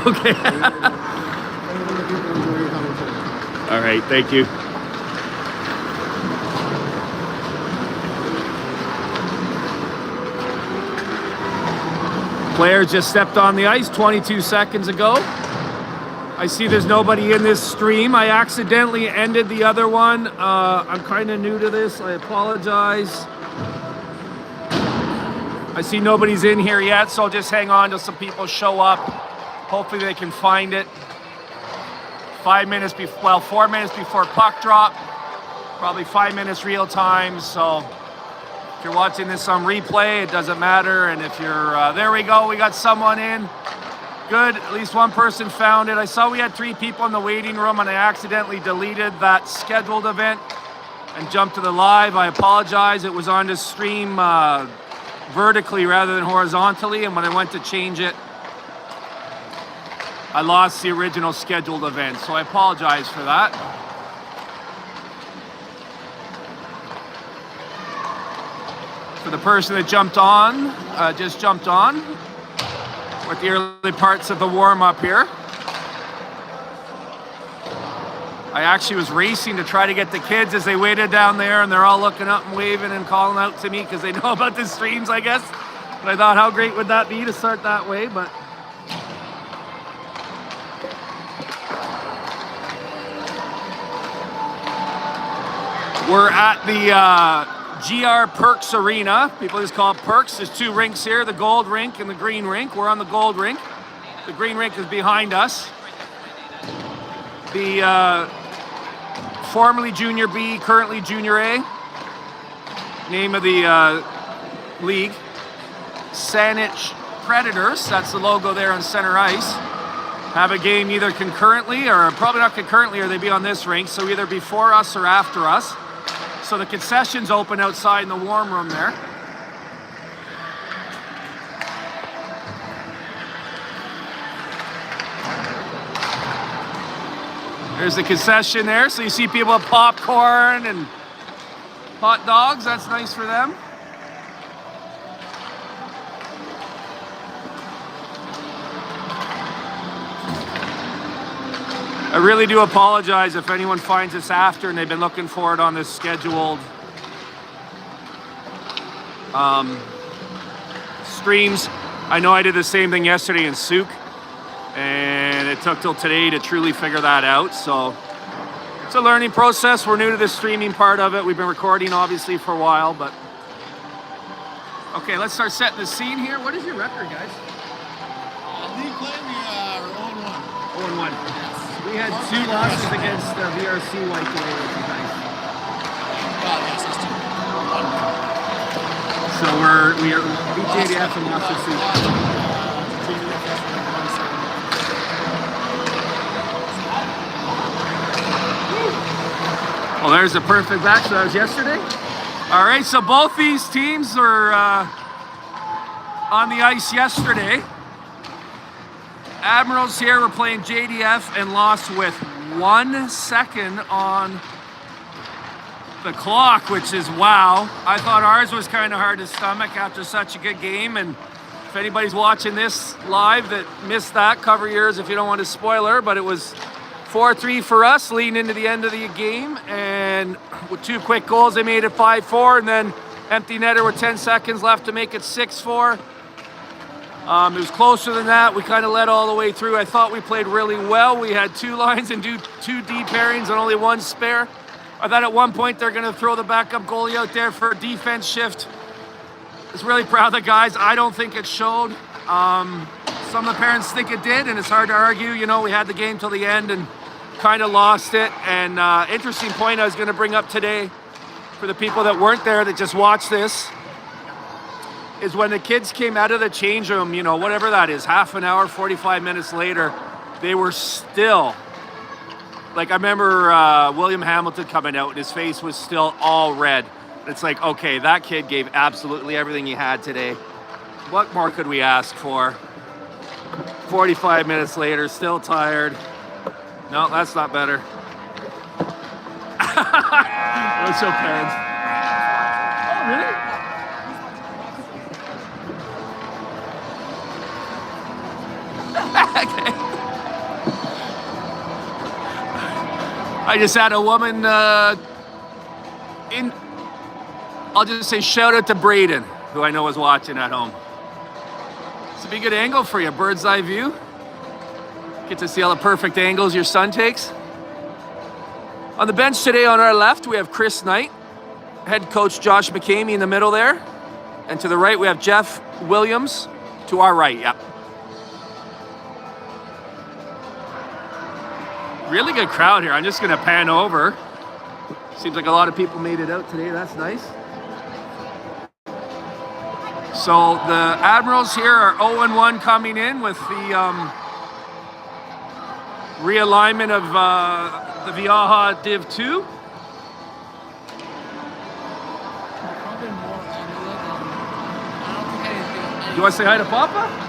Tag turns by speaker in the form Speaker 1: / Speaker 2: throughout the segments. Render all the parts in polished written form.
Speaker 1: Okay. All right, thank you. Player just stepped on the ice 22 seconds ago. I see there's nobody in this stream. I accidentally ended the other one. I'm kind of new to this. I apologize. I see nobody's in here yet, so I'll just hang on till some people show up. Hopefully they can find it. 4 minutes before puck drop. Probably 5 minutes real time, so if you're watching this on replay, it doesn't matter. And if you're, there we go, we got someone in. Good, at least one person found it. I saw we had 3 people in the waiting room and I accidentally deleted that scheduled event and jumped to the live. I apologize, it was on the stream vertically rather than horizontally, and when I went to change it, I lost the original scheduled event, so I apologize for that. For the person that jumped on, just jumped on with the early parts of the warm-up here. I actually was racing to try to get the kids as they waited down there, and they're all looking up and waving and calling out to me because they know about the streams, I guess. But I thought, how great would that be to start that way? But we're at the GR Perks Arena. People just call it Perks. There's 2 rinks here, the gold rink and the green rink. We're on the gold rink. The green rink is behind us. The formerly Junior B, currently Junior A. Name of the league. Saanich Predators, that's the logo there on center ice. Have a game either concurrently, or probably not concurrently, or they'd be on this rink, so either before us or after us. So the concession's open outside in the warm room there. There's the concession there, so you see people with popcorn and hot dogs. That's nice for them. I really do apologize if anyone finds this after and they've been looking for it on this scheduled streams. I know I did the same thing yesterday in Souk, and it took till today to truly figure that out. So it's a learning process. We're new to the streaming part of it. We've been recording obviously for a while, but okay, let's start setting the scene here. What is your record, guys?
Speaker 2: League play, we are
Speaker 1: 0-1. Yes. We had 2 losses against the VRC White Away, which is nice.
Speaker 2: Yes, that's 2.
Speaker 1: So we are beat JDF and lost to Souk. Well, there's a perfect match. So that was yesterday. All right, so both these teams were on the ice yesterday. Admirals here were playing JDF and lost with 1 second on the clock, which is wow. I thought ours was kind of hard to stomach after such a good game, and if anybody's watching this live that missed that, cover your ears if you don't want a spoiler, but it was 4-3 for us leading into the end of the game, and with 2 quick goals they made it 5-4, and then empty netter with 10 seconds left to make it 6-4. It was closer than that. We kind of led all the way through. I thought we played really well. We had 2 lines and 2 deep pairings and only 1 spare. I thought at one point they're going to throw the backup goalie out there for a defense shift. I was really proud of the guys. I don't think it showed. Some of the parents think it did, and it's hard to argue. You know, we had the game till the end and kind of lost it. And interesting point I was going to bring up today for the people that weren't there that just watched this is when the kids came out of the change room, you know, whatever that is, half an hour, 45 minutes later, they were still, like I remember William Hamilton coming out and his face was still all red. It's like, okay, that kid gave absolutely everything he had today. What more could we ask for? 45 minutes later, still tired. No, that's not better. Let's show parents. Oh, really? Okay. I just had a woman I'll just say shout out to Braden, who I know is watching at home. It's a good angle for you, bird's eye view. Get to see all the perfect angles your son takes. On the bench today on our left, we have Chris Knight, head coach Josh McCamey in the middle there. And to the right, we have Jeff Williams. To our right, yep. Really good crowd here. I'm just gonna pan over. Seems like a lot of people made it out today. That's nice. So the Admirals here are 0-1 coming in with the realignment of the Viaja Div 2. You want to say hi to Papa?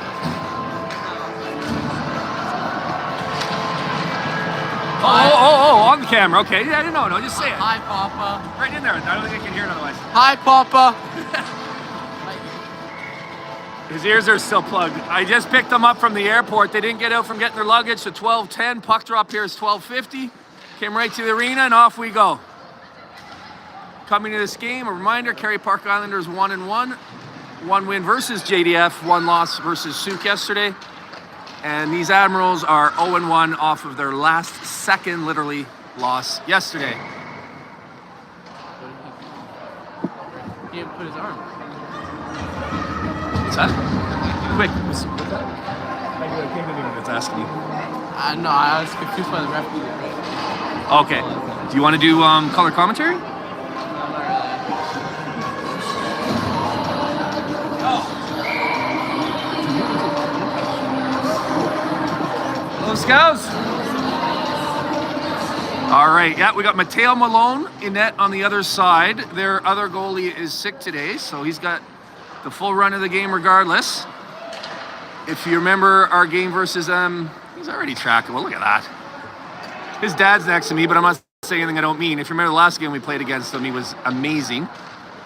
Speaker 1: Oh, on the camera. Okay, yeah, no, just say it.
Speaker 2: Hi, Papa.
Speaker 1: Right in there. I don't think I can hear it otherwise.
Speaker 2: Hi, Papa.
Speaker 1: His ears are still plugged. I just picked them up from the airport. They didn't get out from getting their luggage, so 12:10. Puck drop here is 12:50. Came right to the arena, and off we go. Coming to this game, a reminder, Kerry Park Islanders 1-1. 1 win versus JDF, 1 loss versus Souk yesterday. And these Admirals are 0-1 off of their second, literally, loss yesterday.
Speaker 2: He didn't put his arm.
Speaker 1: What's that? Quick. What's that? I can't even know what's asking you.
Speaker 2: No, I was confused by the referee.
Speaker 1: Okay. Do you want to do color commentary? Hello, Scouts. All right, yeah, we got Mateo Malone in net on the other side. Their other goalie is sick today, so he's got the full run of the game regardless. If you remember our game versus them, he's already tracking. Well, look at that. His dad's next to me, but I'm not saying anything I don't mean. If you remember the last game we played against him, he was amazing.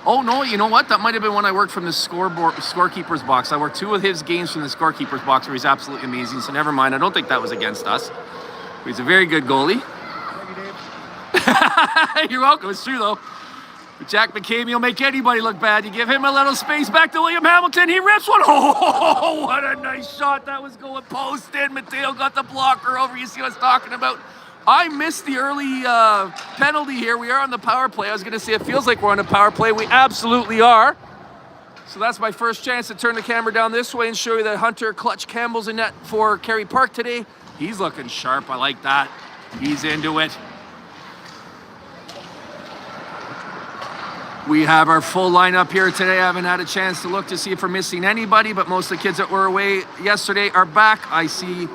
Speaker 1: Oh, no, you know what? That might have been when I worked from the scorekeeper's box. I worked 2 of his games from the scorekeeper's box where he's absolutely amazing, so never mind. I don't think that was against us. But he's a very good goalie.
Speaker 2: Thank you, Dave.
Speaker 1: You're welcome. It's true, though. But Jack McCamey will make anybody look bad. You give him a little space back to William Hamilton. He rips one. Oh, what a nice shot. That was going post in. Mateo got the blocker over. You see what I was talking about? I missed the early penalty here. We are on the power play. I was going to say it feels like we're on a power play. We absolutely are. So that's my first chance to turn the camera down this way and show you that Hunter Clutch Campbell's in net for Kerry Park today. He's looking sharp. I like that. He's into it. We have our full lineup here today. I haven't had a chance to look to see if we're missing anybody, but most of the kids that were away yesterday are back. I see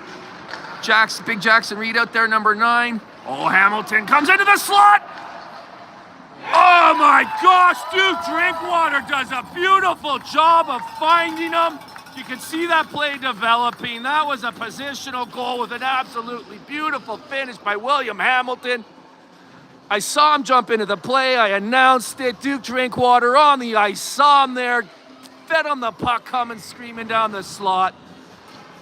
Speaker 1: Big Jackson Reed out there, number 9. Oh, Hamilton comes into the slot. Oh my gosh, Duke Drinkwater does a beautiful job of finding him. You can see that play developing. That was a positional goal with an absolutely beautiful finish by William Hamilton. I saw him jump into the play. I announced it. Duke Drinkwater on the ice. Saw him there. Fed him the puck coming, screaming down the slot.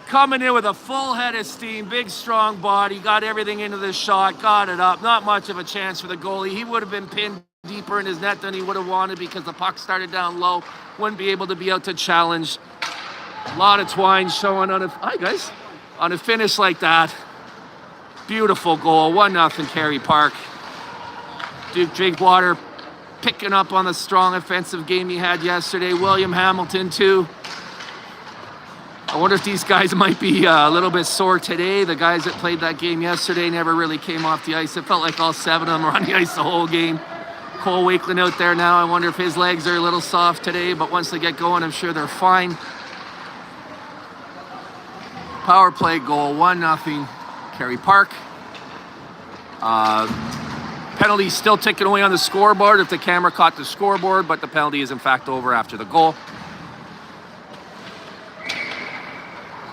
Speaker 1: Coming in with a full head of steam, big strong body, got everything into the shot, got it up. Not much of a chance for the goalie. He would have been pinned deeper in his net than he would have wanted because the puck started down low. Wouldn't be able to be out to challenge. A lot of twine showing on a finish like that. Beautiful goal, 1-0 Kerry Park. Duke Drinkwater picking up on the strong offensive game he had yesterday. William Hamilton too. I wonder if these guys might be a little bit sore today. The guys that played that game yesterday never really came off the ice. It felt like all 7 of them were on the ice the whole game. Cole Wakeland out there now. I wonder if his legs are a little soft today, but once they get going, I'm sure they're fine. Power play goal, 1-0 Kerry Park. Penalty still ticking away on the scoreboard if the camera caught the scoreboard, but the penalty is in fact over after the goal.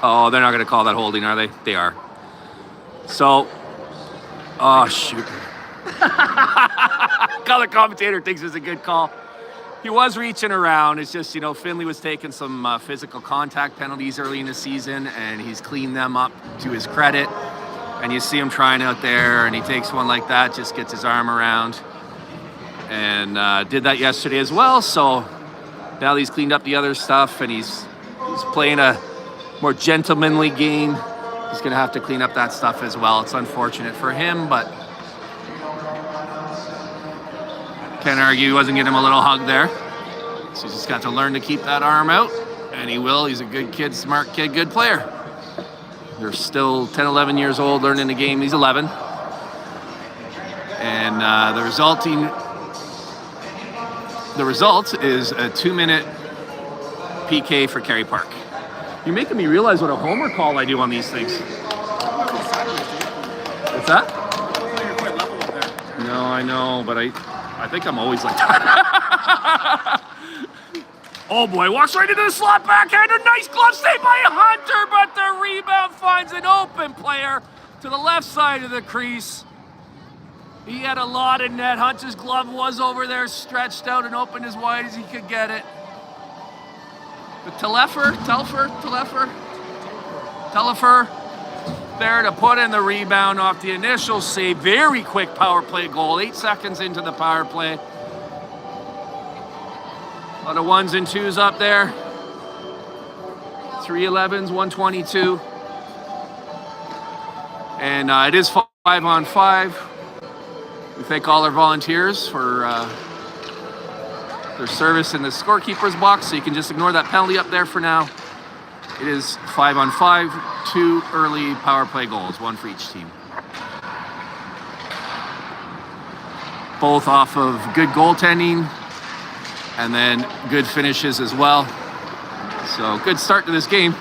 Speaker 1: Oh, they're not going to call that holding, are they? They are. So, oh, shoot. Color commentator thinks it's a good call. He was reaching around. It's just, Finley was taking some physical contact penalties early in the season, and he's cleaned them up to his credit. And you see him trying out there, and he takes one like that, just gets his arm around. And did that yesterday as well. So now he's cleaned up the other stuff, and he's playing a more gentlemanly game. He's going to have to clean up that stuff as well. It's unfortunate for him, but can't argue he wasn't getting him a little hug there. So he's just got to learn to keep that arm out, and he will. He's a good kid, smart kid, good player. They're still 10, 11 years old, learning the game. He's 11. And the result is a 2-minute PK for Kerry Park. You're making me realize what a homer call I do on these things. What's that?
Speaker 3: You're quite level up there.
Speaker 1: No, I know, but I think I'm always like that. Oh boy, walks right into the slot backhander. Nice glove save by Hunter, but the rebound finds an open player to the left side of the crease. He had a lot in net. Hunter's glove was over there, stretched out and opened as wide as he could get it. But Telfer there to put in the rebound off the initial save. Very quick power play goal, 8 seconds into the power play. A lot of 1s and 2s up there. 3 11s, 122. And it is 5-on-5. We thank all our volunteers for their service in the scorekeeper's box, so you can just ignore that penalty up there for now. It is 5-on-5, 2 early power play goals, 1 for each team. Both off of good goaltending and then good finishes as well. So good start to this game.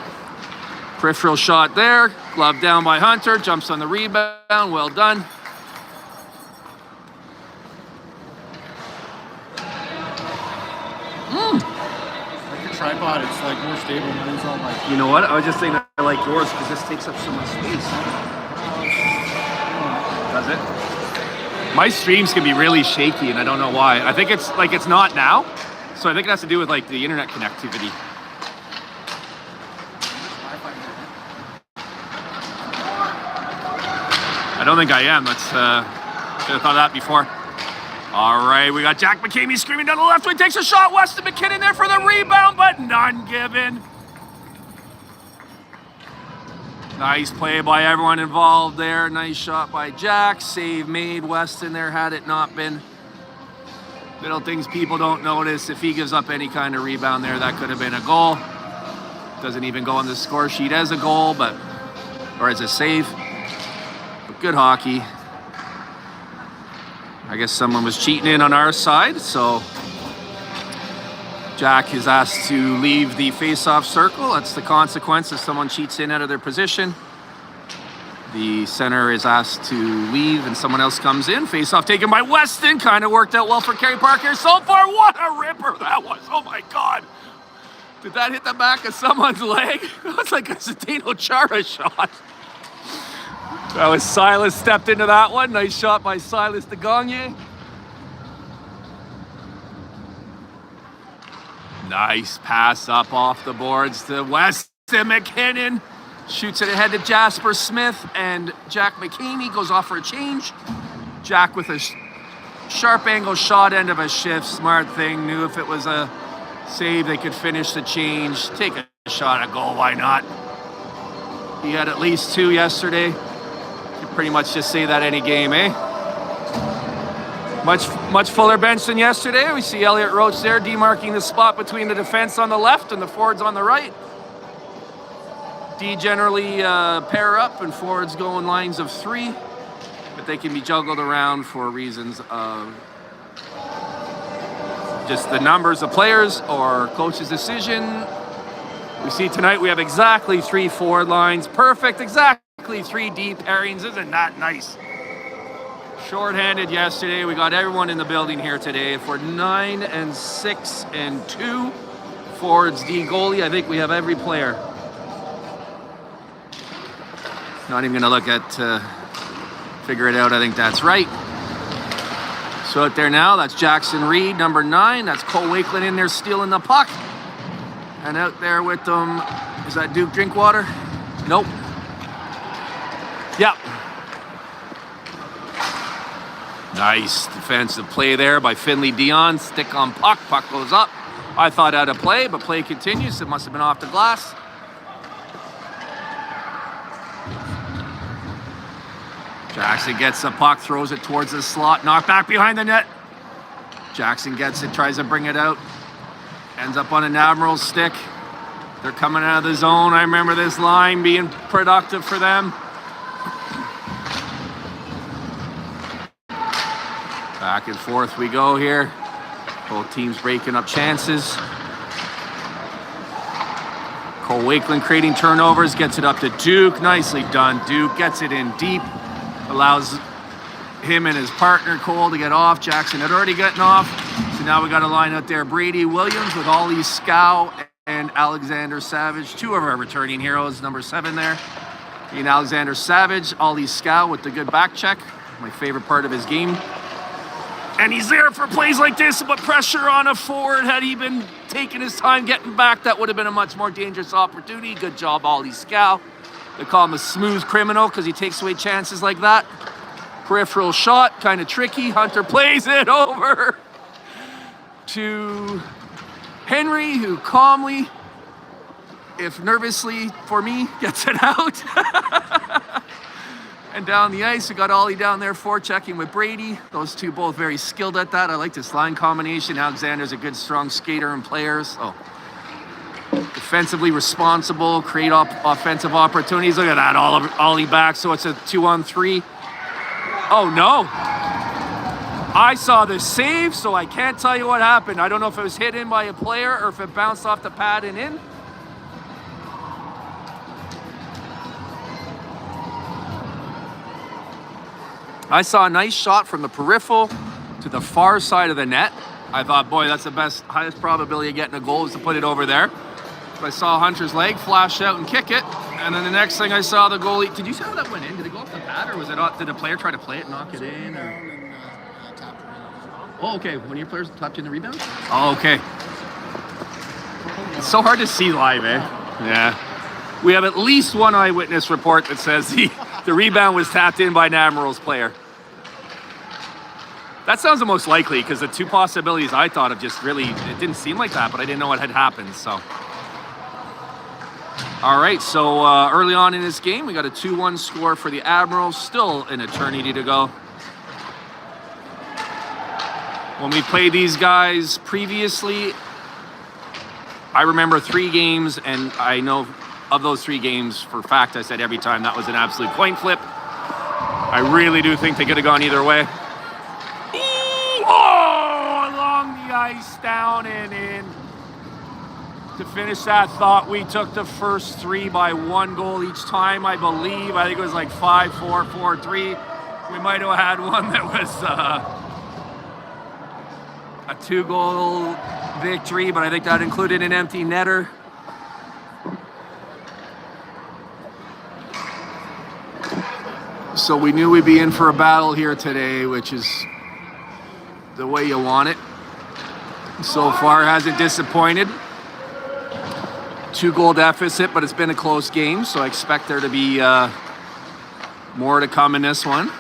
Speaker 1: Peripheral shot there, glove down by Hunter, jumps on the rebound, well done.
Speaker 3: Like your tripod, it's like more stable than it's on like.
Speaker 1: You know what? I was just saying I like yours because this takes up so much space. Does it? My streams can be really shaky, and I don't know why. I think it's like it's not now, so I think it has to do with like the internet connectivity. I don't think I am. Should have thought of that before. All right, we got Jack McCamey screaming down the left wing, takes a shot. Weston McKinnon there for the rebound, but none given. Nice play by everyone involved there. Nice shot by Jack. Save made. Weston there had it not been. Little things people don't notice. If he gives up any kind of rebound there, that could have been a goal. Doesn't even go on the score sheet as a goal, or as a save. But good hockey. I guess someone was cheating in on our side, so Jack is asked to leave the face-off circle. That's the consequence if someone cheats in out of their position. The center is asked to leave and someone else comes in. Face-off taken by Weston. Kind of worked out well for Kerry Park here so far. What a ripper that was. Oh my God. Did that hit the back of someone's leg? That was like a Zdeno Chara shot. That was Silas stepped into that one. Nice shot by Silas de Gagne. Nice pass up off the boards to Weston McKinnon. Shoots it ahead to Jasper Smith, and Jack McCamey goes off for a change. Jack with a sharp angle shot end of a shift. Smart thing. Knew if it was a save, they could finish the change. Take a shot at goal. Why not? He had at least 2 yesterday. Pretty much just say that any game, eh? Much fuller bench than yesterday. We see Elliot Roach there demarking the spot between the defense on the left and the forwards on the right. D generally pair up and forwards go in lines of 3, but they can be juggled around for reasons of just the numbers of players or coach's decision. We see tonight we have exactly 3 forward lines. Perfect, exactly 3 deep pairings. Isn't that nice? Short-handed yesterday. We got everyone in the building here today. For 9 and 6 and 2 forwards, D goalie. I think we have every player. Not even gonna look at figure it out. I think that's right. So out there now, that's Jackson Reed, number 9. That's Cole Wakeland in there stealing the puck. And out there with them, is that Duke Drinkwater? Nope. Yep, Nice defensive play there by Finley Dion. Stick on puck. Puck goes up. I thought out of play, but play continues. It must have been off the glass. Jackson gets the puck, throws it towards the slot. Knocked back behind the net. Jackson gets it, tries to bring it out. Ends up on an Admirals stick. They're coming out of the zone. I remember this line being productive for them. Back and forth we go here. Both teams breaking up chances. Cole Wakeland creating turnovers, gets it up to Duke. Nicely done. Duke gets it in deep. Allows him and his partner Cole to get off. Jackson had already gotten off. So now we got a line out there. Brady Williams with Ollie Scow and Alexander Savage. Two of our returning heroes. Number 7 there. And Alexander Savage. Ollie Scow with the good back check. My favorite part of his game. And he's there for plays like this, but pressure on a forward. Had he been taking his time getting back, that would have been a much more dangerous opportunity. Good job, Ollie Scow. They call him a smooth criminal because he takes away chances like that. Peripheral shot, kind of tricky. Hunter plays it over to Henry, who calmly, if nervously for me, gets it out. And down the ice, we got Ollie down there forechecking with Brady. Those two both very skilled at that. I like this line combination. Alexander's a good, strong skater and player. So defensively responsible, create offensive opportunities. Look at that, Ollie back. So it's a 2-on-3. Oh, no. I saw the save, so I can't tell you what happened. I don't know if it was hit in by a player or if it bounced off the pad and in. I saw a nice shot from the peripheral to the far side of the net. I thought, boy, that's the highest probability of getting a goal is to put it over there. But I saw Hunter's leg flash out and kick it. And then the next thing I saw the goalie, did you see how that went in? Did it go off the pad or was it did the player try to play it, knock it in? Or? Oh, okay. One of your players tapped in the rebound? Oh, okay. It's so hard to see live, eh? Yeah. We have at least one eyewitness report that says the rebound was tapped in by an Admirals player. That sounds the most likely because the two possibilities I thought of just really, it didn't seem like that, but I didn't know what had happened, so. All right, so early on in this game, we got a 2-1 score for the Admirals. Still an eternity to go. When we played these guys previously, I remember 3 games, and I know of those 3 games, for a fact, I said every time that was an absolute coin flip. I really do think they could have gone either way. Oh, along the ice, down and in. To finish that thought, we took the first 3 by 1 goal each time, I believe. I think it was like 5-4, 4-3. We might have had one that was a 2-goal victory, but I think that included an empty netter. So we knew we'd be in for a battle here today, which is the way you want it. So far, hasn't disappointed. 2-goal deficit, but it's been a close game, so I expect there to be more to come in this one.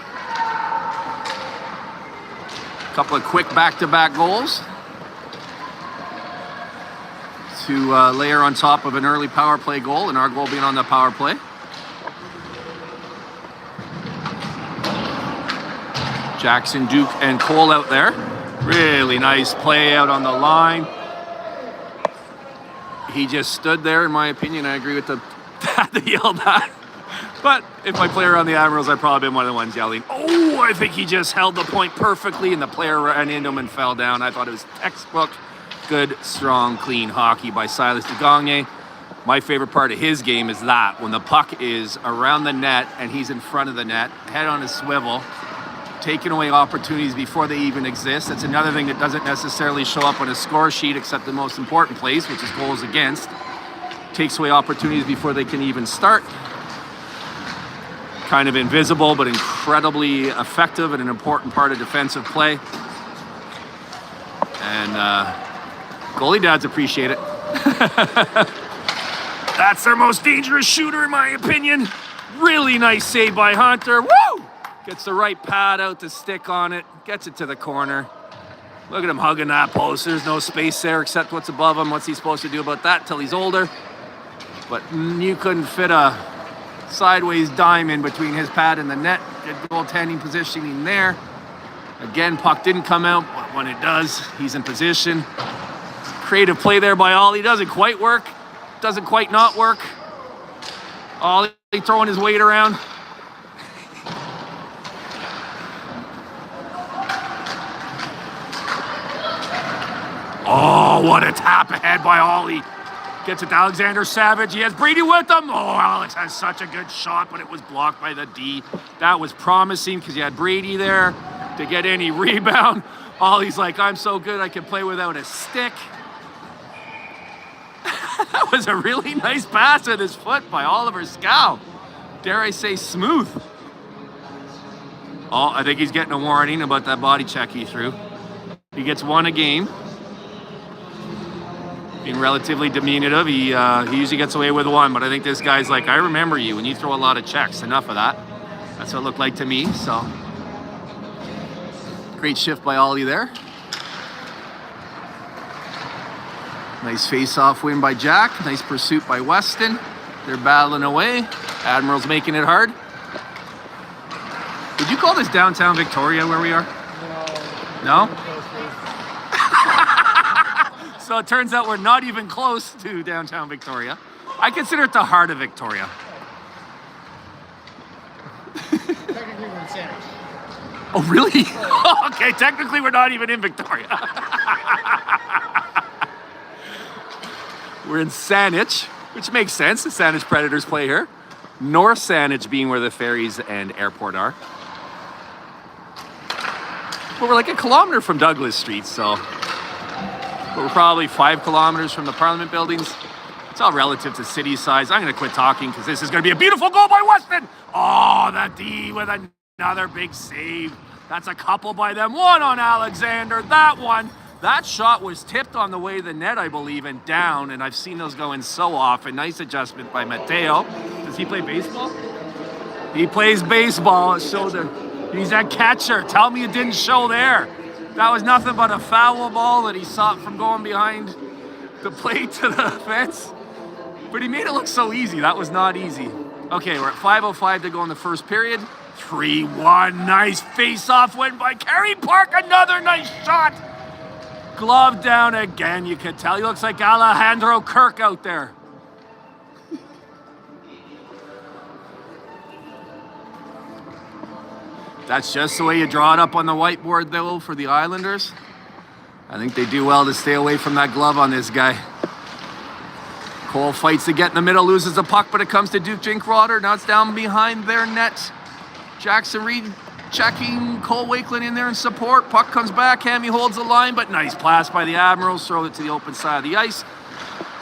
Speaker 1: A couple of quick back-to-back goals to layer on top of an early power play goal, and our goal being on the power play. Jackson, Duke, and Cole out there. Really nice play out on the line. He just stood there, in my opinion. I agree with the yell that. But if my player on the Admirals, I'd probably been one of the ones yelling. Oh, I think he just held the point perfectly, and the player ran into him and fell down. I thought it was textbook, good, strong, clean hockey by Silas DeGagne. My favorite part of his game is that when the puck is around the net and he's in front of the net, head on a swivel, taking away opportunities before they even exist. That's another thing that doesn't necessarily show up on a score sheet except the most important place, which is goals against. Takes away opportunities before they can even start. Kind of invisible, but incredibly effective and an important part of defensive play. And goalie dads appreciate it. That's their most dangerous shooter, in my opinion. Really nice save by Hunter. Woo! Gets the right pad out to stick on it. Gets it to the corner. Look at him hugging that post. There's no space there except what's above him. What's he supposed to do about that till he's older? But you couldn't fit a sideways dime in between his pad and the net. Good goaltending positioning there. Again, puck didn't come out, but when it does, he's in position. Creative play there by Ollie. Doesn't quite work. Doesn't quite not work. Ollie throwing his weight around. Oh, what a tap ahead by Ollie. Gets it to Alexander Savage. He has Brady with him. Oh, Alex has such a good shot, but it was blocked by the D. That was promising because you had Brady there to get any rebound. Ollie's like, I'm so good I can play without a stick. That was a really nice pass with his foot by Oliver Scow. Dare I say smooth. Oh, I think he's getting a warning about that body check he threw. He gets one a game. Being relatively diminutive, he usually gets away with one, but I think this guy's like, I remember you when you throw a lot of checks. Enough of that. That's what it looked like to me, so. Great shift by Ollie there. Nice face-off win by Jack. Nice pursuit by Weston. They're battling away. Admirals making it hard. Would you call this downtown Victoria where we are? No? So it turns out we're not even close to downtown Victoria. I consider it the heart of Victoria.
Speaker 3: Technically, we're in Sandwich.
Speaker 1: Oh, really? Okay, technically we're not even in Victoria. We're in Saanich, which makes sense. The Saanich Predators play here. North Saanich being where the ferries and airport are. But we're like a kilometer from Douglas Street, so. But we're probably 5 kilometers from the Parliament buildings. It's all relative to city size. I'm going to quit talking because this is going to be a beautiful goal by Weston. Oh, the D with another big save. That's a couple by them. One on Alexander. That shot was tipped on the way to the net, I believe, and down. And I've seen those go in so often. Nice adjustment by Mateo. Does he play baseball? He plays baseball. It showed he's a catcher. Tell me it didn't show there. That was nothing but a foul ball that he sought from going behind the plate to the fence. But he made it look so easy. That was not easy. Okay, we're at 5:05 to go in the first period. 3-1. Nice face-off win by Kerry Park. Another nice shot. Glove down again. You could tell he looks like Alejandro Kirk out there. That's just the way you draw it up on the whiteboard, though, for the Islanders. I think they do well to stay away from that glove on this guy. Cole fights to get in the middle, loses the puck, but it comes to Duke Drinkwater. Now it's down behind their net. Jackson Reed checking Cole Wakeland in there in support. Puck comes back, Hammy holds the line, but nice pass by the Admirals. Throw it to the open side of the ice.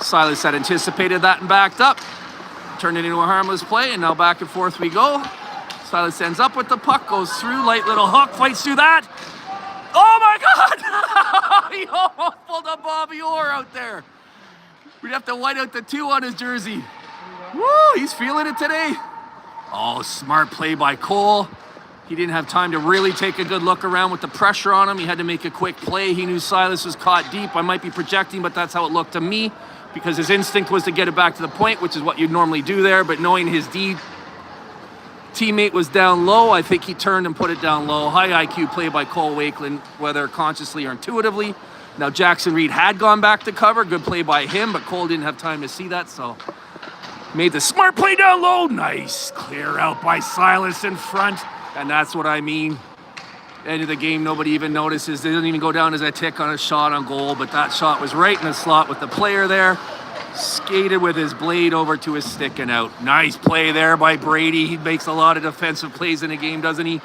Speaker 1: Silas had anticipated that and backed up. Turned it into a harmless play, and now back and forth we go. Silas ends up with the puck, goes through, light little hook, fights through that. Oh my God! He almost pulled a Bobby Orr out there. We'd have to white out the 2 on his jersey. Woo, he's feeling it today. Oh, smart play by Cole. He didn't have time to really take a good look around with the pressure on him. He had to make a quick play. He knew Silas was caught deep. I might be projecting, but that's how it looked to me because his instinct was to get it back to the point, which is what you'd normally do there. But knowing his teammate was down low, I think he turned and put it down low. High IQ play by Cole Wakeland, whether consciously or intuitively. Now Jackson Reed had gone back to cover. Good play by him, but Cole didn't have time to see that, so made the smart play down low. Nice clear out by Silas in front, and that's what I mean. End of the game, nobody even notices. They didn't even go down as a tick on a shot on goal, but that shot was right in the slot with the player there. Skated with his blade over to his stick and out. Nice play there by Brady. He makes a lot of defensive plays in the game, doesn't he?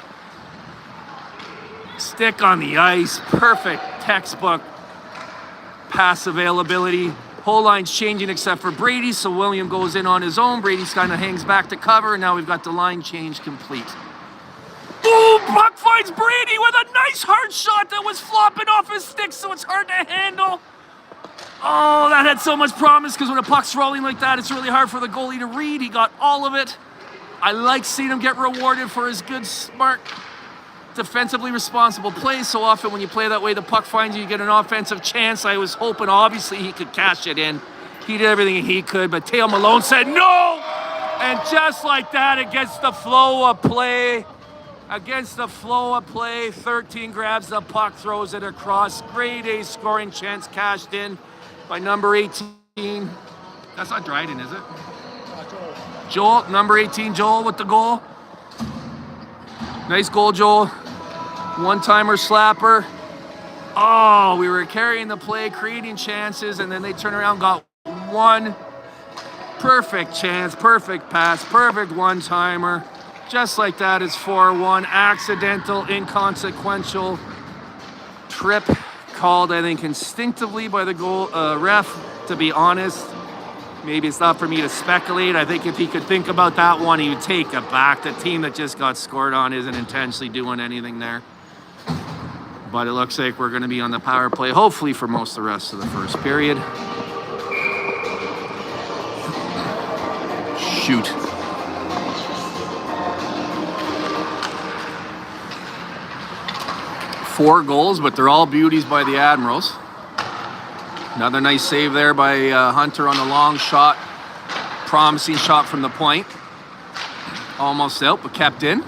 Speaker 1: Stick on the ice. Perfect textbook pass availability. Whole line's changing except for Brady, so William goes in on his own. Brady kind of hangs back to cover, and now we've got the line change complete. Ooh, puck finds Brady with a nice hard shot that was flopping off his stick, so it's hard to handle. Oh, that had so much promise because when a puck's rolling like that, it's really hard for the goalie to read. He got all of it. I like seeing him get rewarded for his good, smart, defensively responsible plays. So often when you play that way, the puck finds you, you get an offensive chance. I was hoping, obviously, he could cash it in. He did everything he could, but Teo Malone said no! And just like that, against the flow of play, 13 grabs the puck, throws it across. Grade A scoring chance cashed in by number 18. That's not Dryden, is it? Joel, number 18, Joel with the goal. Nice goal, Joel. One-timer slapper. Oh, we were carrying the play, creating chances, and then they turn around, got one perfect chance, perfect pass, perfect one-timer. Just like that, it's 4-1. Accidental, inconsequential trip called, I think, instinctively by the goal ref, to be honest. Maybe it's not for me to speculate. I think if he could think about that one, he would take it back. The team that just got scored on isn't intentionally doing anything there. But it looks like we're going to be on the power play, hopefully for most of the rest of the first period. Shoot. Four goals, but they're all beauties by the Admirals. Another nice save there by Hunter on the long shot. Promising shot from the point. Almost out, but kept in.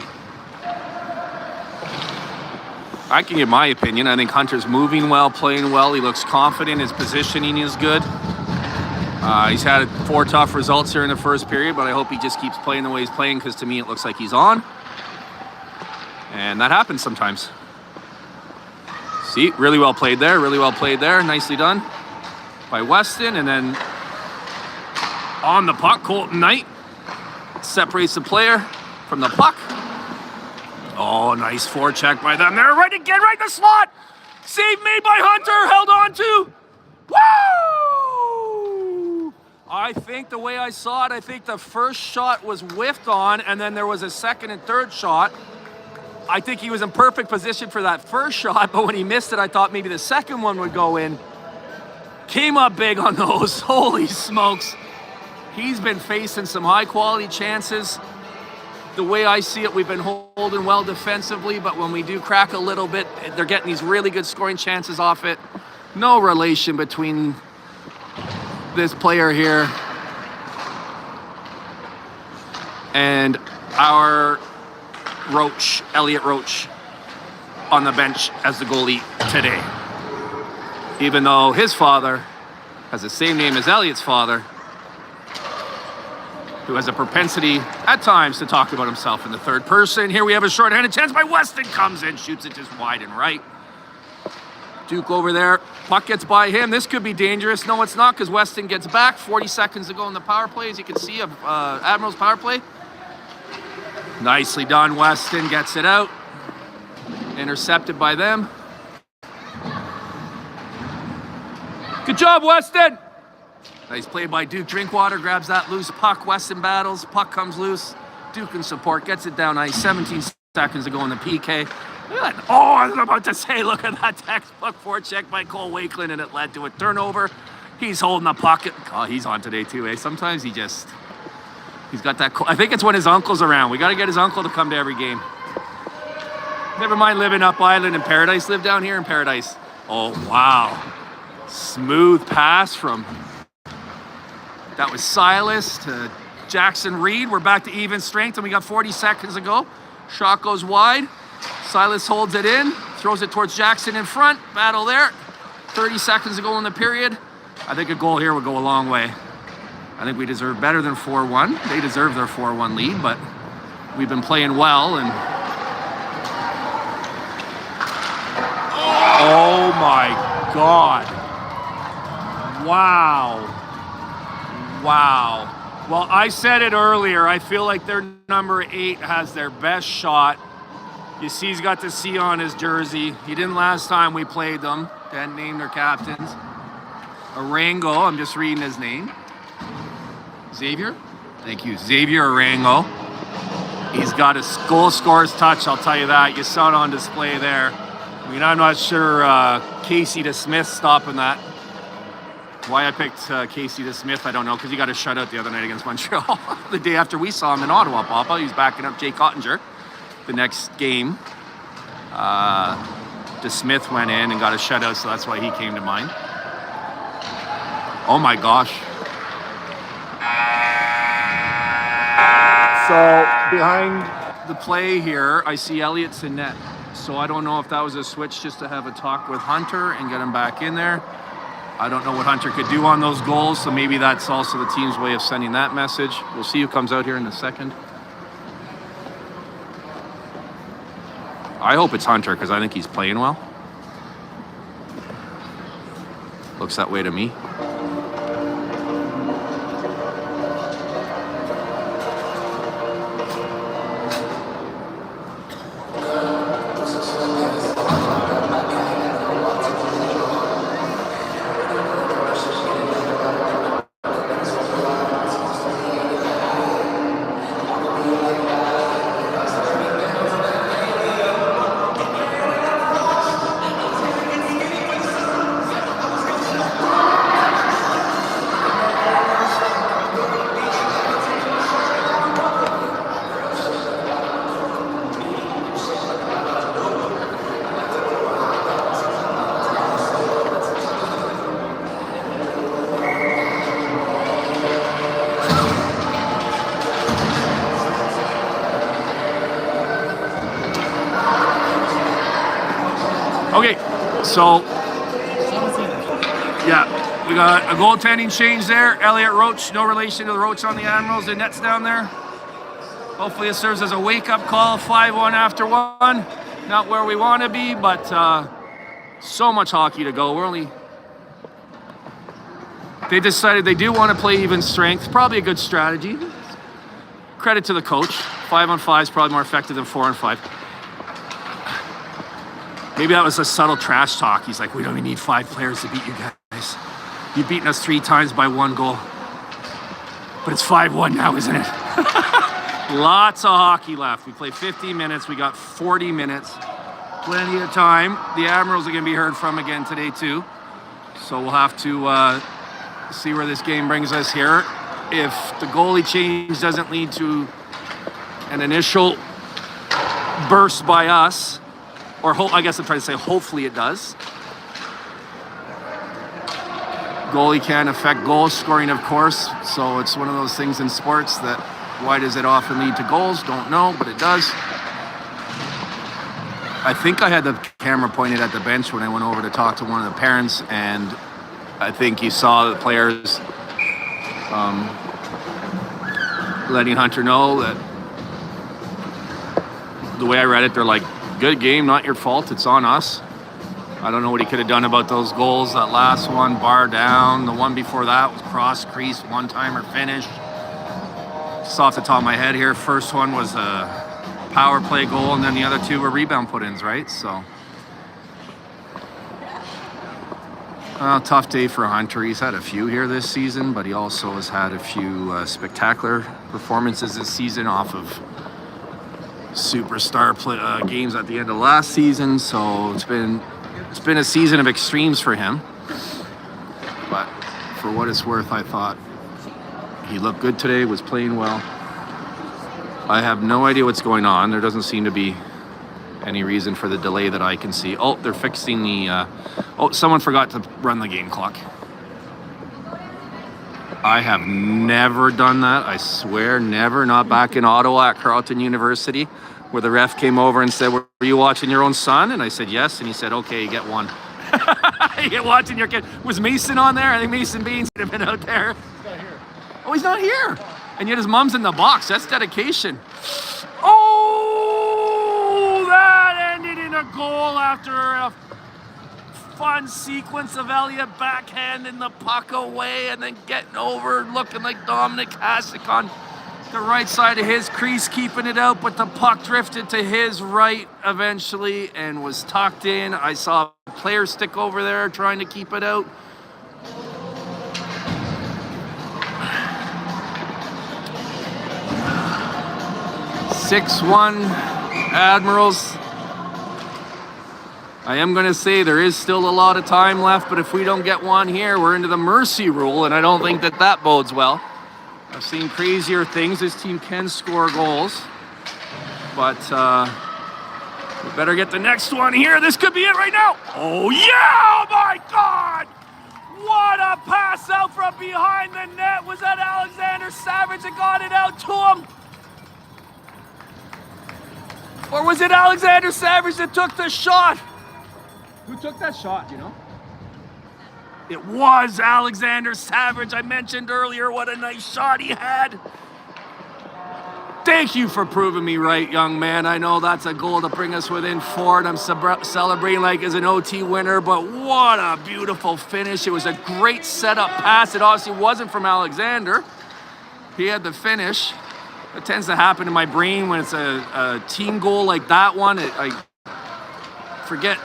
Speaker 1: I can give my opinion. I think Hunter's moving well, playing well. He looks confident. His positioning is good. He's had 4 tough results here in the first period, but I hope he just keeps playing the way he's playing, because to me it looks like he's on. And that happens sometimes. See, really well played there, really well played there. Nicely done by Weston. And then on the puck, Colton Knight separates the player from the puck. Oh, nice forecheck by them there. Right again, right in the slot. Save made by Hunter, held on to. Woo! I think the way I saw it, I think the first shot was whiffed on, and then there was a second and third shot. I think he was in perfect position for that first shot, but when he missed it, I thought maybe the second one would go in. Came up big on those. Holy smokes. He's been facing some high-quality chances. The way I see it, we've been holding well defensively, but when we do crack a little bit, they're getting these really good scoring chances off it. No relation between this player here and our Roach, Elliot Roach, on the bench as the goalie today. Even though his father has the same name as Elliot's father, who has a propensity at times to talk about himself in the third person. Here we have a shorthanded chance by Weston, comes in, shoots it just wide and right. Duke over there, puck gets by him. This could be dangerous. No, it's not, because Weston gets back. 40 seconds to go in the power play, as you can see, of Admirals power play. Nicely done, Weston gets it out. Intercepted by them. Good job, Weston. Nice play by Duke. Drinkwater grabs that loose puck. Weston battles. Puck comes loose. Duke in support. Gets it down nice. 17 seconds to go in the PK. Look at that. Oh, I was about to say, look at that textbook forecheck by Cole Wakeland, and it led to a turnover. He's holding the puck. Oh, he's on today too, eh? Sometimes he's got that. I think it's when his uncle's around. We got to get his uncle to come to every game. Never mind living up island in Paradise. Live down here in Paradise. Oh, wow. Smooth pass from... That was Silas to Jackson Reed. We're back to even strength, and we got 40 seconds to go. Shot goes wide. Silas holds it in, throws it towards Jackson in front. Battle there. 30 seconds to go in the period. I think a goal here would go a long way. I think we deserve better than 4-1. They deserve their 4-1 lead, but we've been playing well. And oh my God. Wow. Wow. Well, I said it earlier. I feel like their number 8 has their best shot. You see he's got the C on his jersey. He didn't last time we played them. They hadn't named their captains. Arango, I'm just reading his name. Xavier? Thank you. Xavier Arango. He's got a goal scorer's touch, I'll tell you that. You saw it on display there. I mean, I'm not sure Casey DeSmith stopping that. Why I picked Casey DeSmith, I don't know, because he got a shutout the other night against Montreal. The day after we saw him in Ottawa, Papa. He's backing up Jay Cottinger. The next game, DeSmith went in and got a shutout, so that's why he came to mind. Oh my gosh. So behind the play here, I see Elliott's in net. So I don't know if that was a switch just to have a talk with Hunter and get him back in there. I don't know what Hunter could do on those goals, so maybe that's also the team's way of sending that message. We'll see who comes out here in a second. I hope it's Hunter because I think he's playing well. Looks that way to me. Okay, so yeah, we got a goaltending change there. Elliot Roach, no relation to the Roach on the Admirals. The net's down there. Hopefully it serves as a wake-up call. 5-1 after 1. Not where we want to be, but so much hockey to go. They decided they do want to play even strength. Probably a good strategy. Credit to the coach. 5-on-5 is probably more effective than 4-on-5. Maybe that was a subtle trash talk. He's like, we don't even need 5 players to beat you guys. You've beaten us 3 times by 1 goal. But it's 5-1 now, isn't it? Lots of hockey left. We played 50 minutes. We got 40 minutes. Plenty of time. The Admirals are going to be heard from again today, too. So we'll have to see where this game brings us here. If the goalie change doesn't lead to an initial burst by us, or I guess I'm trying to say hopefully it does. Goalie can affect goal scoring, of course. So it's one of those things in sports that why does it often lead to goals? Don't know, but it does. I think I had the camera pointed at the bench when I went over to talk to one of the parents, and I think you saw the players letting Hunter know that the way I read it, they're like, good game, not your fault, it's on us. I don't know what he could have done about those goals. That last one, bar down. The one before that was cross crease, one-timer finish. Just off the top of my head here, first one was a power play goal, and then the other 2 were rebound put-ins, right? So, tough day for Hunter. He's had a few here this season, but he also has had a few spectacular performances this season off of superstar games at the end of last season. So it's been a season of extremes for him. But for what it's worth, I thought he looked good today, was playing well. I have no idea what's going on. There doesn't seem to be any reason for the delay that I can see. Oh, they're fixing the... someone forgot to run the game clock. I have never done that. I swear, never. Not back in Ottawa at Carleton University, where the ref came over and said, were you watching your own son? And I said, yes. And he said, okay, you get 1. You get watching your kid. Was Mason on there? I think Mason Beans would have been out there.
Speaker 3: He's not here.
Speaker 1: Oh, he's not here. And yet his mom's in the box. That's dedication. Oh, that ended in a goal after a fun sequence of Elliott backhanding the puck away and then getting over, looking like Dominic Hasek on the right side of his crease, keeping it out, but the puck drifted to his right eventually and was tucked in. I saw a player stick over there trying to keep it out. (6-1) Admirals. I am going to say there is still a lot of time left, but if we don't get one here, we're into the mercy rule, and I don't think that bodes well. I've seen crazier things. This team can score goals, but we better get the next one here. This could be it right now. Oh, yeah! Oh, my God! What a pass out from behind the net. Was that Alexander Savage that got it out to him? Or was it Alexander Savage that took the shot? Who took that shot, you know? It was Alexander Savage. I mentioned earlier what a nice shot he had. Thank you for proving me right, young man. I know that's a goal to bring us within 4, and I'm celebrating like as an OT winner, but what a beautiful finish. It was a great setup pass. It obviously wasn't from Alexander. He had the finish. It tends to happen in my brain when it's a team goal like that one. I forget.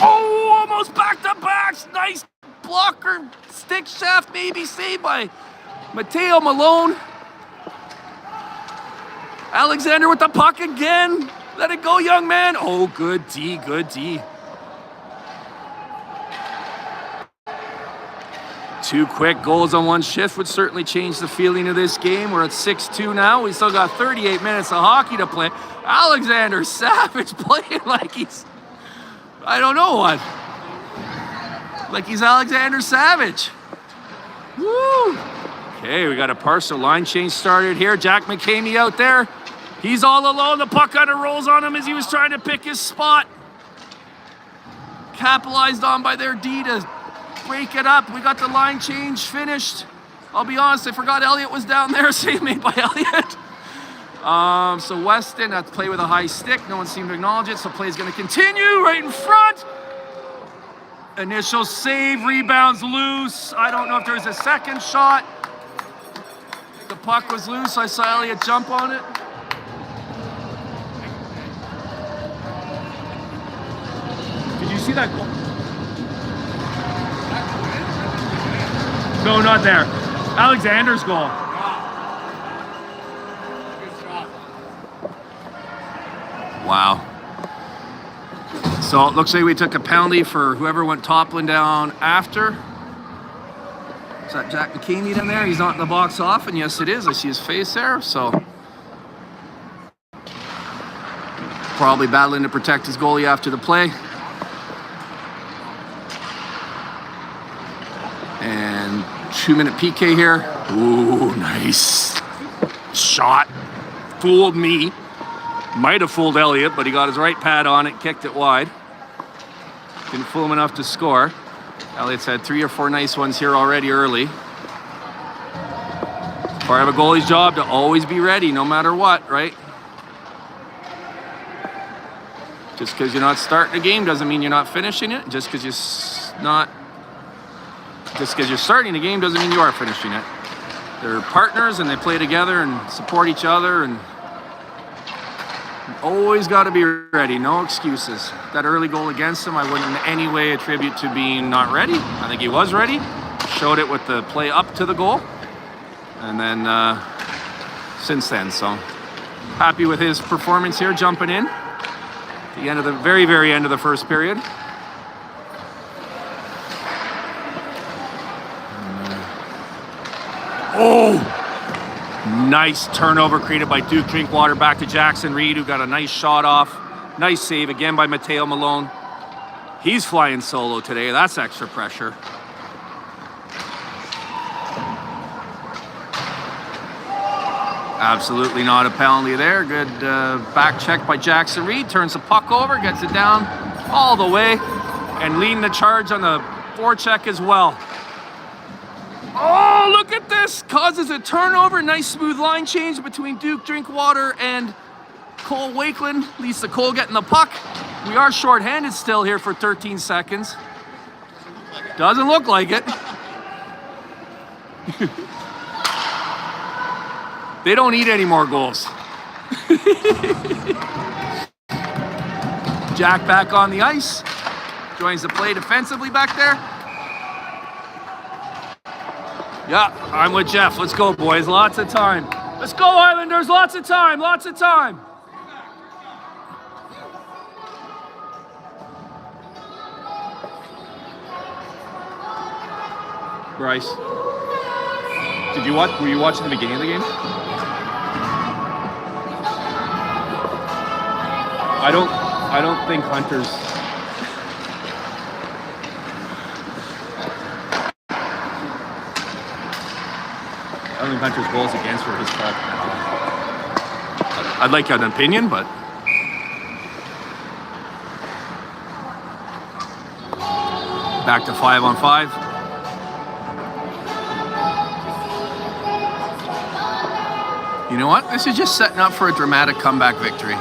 Speaker 1: Oh, almost back-to-backs. Nice blocker, stick shaft maybe saved by Mateo Malone. Alexander with the puck again. Let it go, young man. Oh, good D, good D. 2 quick goals on one shift would certainly change the feeling of this game. We're at 6-2 now. We still got 38 minutes of hockey to play. Alexander Savage playing like he's, I don't know what. Like he's Alexander Savage. Woo! Okay, we got a partial line change started here. Jack McCamey out there. He's all alone. The puck kind of rolls on him as he was trying to pick his spot. Capitalized on by their D to break it up. We got the line change finished. I'll be honest, I forgot Elliott was down there. Save made by Elliott. So Weston had to play with a high stick. No one seemed to acknowledge it, so play's going to continue right in front. Initial save, rebounds loose. I don't know if there was a second shot. The puck was loose. I saw Elliott jump on it. Did you see that goal? No, not there. Alexander's goal. Wow. So it looks like we took a penalty for whoever went toppling down after. Is that Jack McCamey down there? He's not in the box off, and yes, it is. I see his face there. So probably battling to protect his goalie after the play. And 2-minute PK here. Ooh, nice shot. Fooled me. Might have fooled Elliott, but he got his right pad on it, kicked it wide. Didn't fool him enough to score. Elliott's had 3 or 4 nice ones here already early. It's part of a goalie's job to always be ready, no matter what, right? Just because you're not starting a game doesn't mean you're not finishing it. Just because you're starting a game doesn't mean you are finishing it. They're partners and they play together and support each other, and always got to be ready. No excuses. That early goal against him, I wouldn't in any way attribute to being not ready. I think he was ready. Showed it with the play up to the goal. And then since then, so happy with his performance here, jumping in. The end of the very, very end of the first period. Oh! Nice turnover created by Duke Drinkwater back to Jackson Reed, who got a nice shot off. Nice save again by Mateo Malone. He's flying solo today. That's extra pressure. Absolutely not a penalty there. Good back check by Jackson Reed. Turns the puck over, gets it down all the way, and leading the charge on the forecheck as well. Oh, look at this. Causes a turnover. Nice smooth line change between Duke Drinkwater and Cole Wakeland. Leads to Cole getting the puck. We are shorthanded still here for 13 seconds. Doesn't look like it. They don't need any more goals. Jack back on the ice. Joins the play defensively back there. Yeah, I'm with Jeff. Let's go, boys. Lots of time. Let's go, Islanders. Lots of time. Lots of time. Bryce. Were you watching the beginning of the game? I don't think Hunter's. I don't think Hunter's goal is against for his fault. I'd like an opinion, but back to 5-on-5. You know what? This is just setting up for a dramatic comeback victory.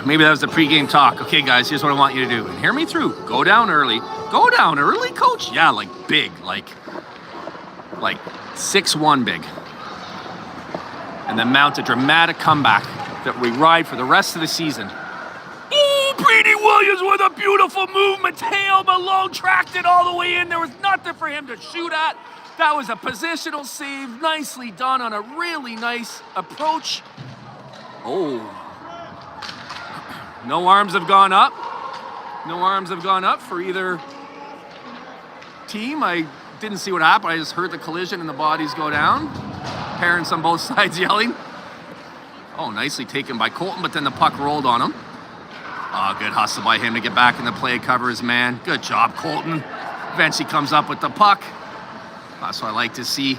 Speaker 1: Maybe that was the pregame talk. Okay, guys, here's what I want you to do. And hear me through. Go down early. Go down early, coach? Yeah, like big. Like 6-1 big. And then mount a dramatic comeback that we ride for the rest of the season. Oh, Brady Williams with a beautiful move. Mateo Malone tracked it all the way in. There was nothing for him to shoot at. That was a positional save. Nicely done on a really nice approach. Oh. No arms have gone up. No arms have gone up for either team. I didn't see what happened. I just heard the collision and the bodies go down. Parents on both sides yelling. Oh, nicely taken by Colton, but then the puck rolled on him. Oh, good hustle by him to get back in the play, cover his man. Good job, Colton. Eventually comes up with the puck. That's what I like to see.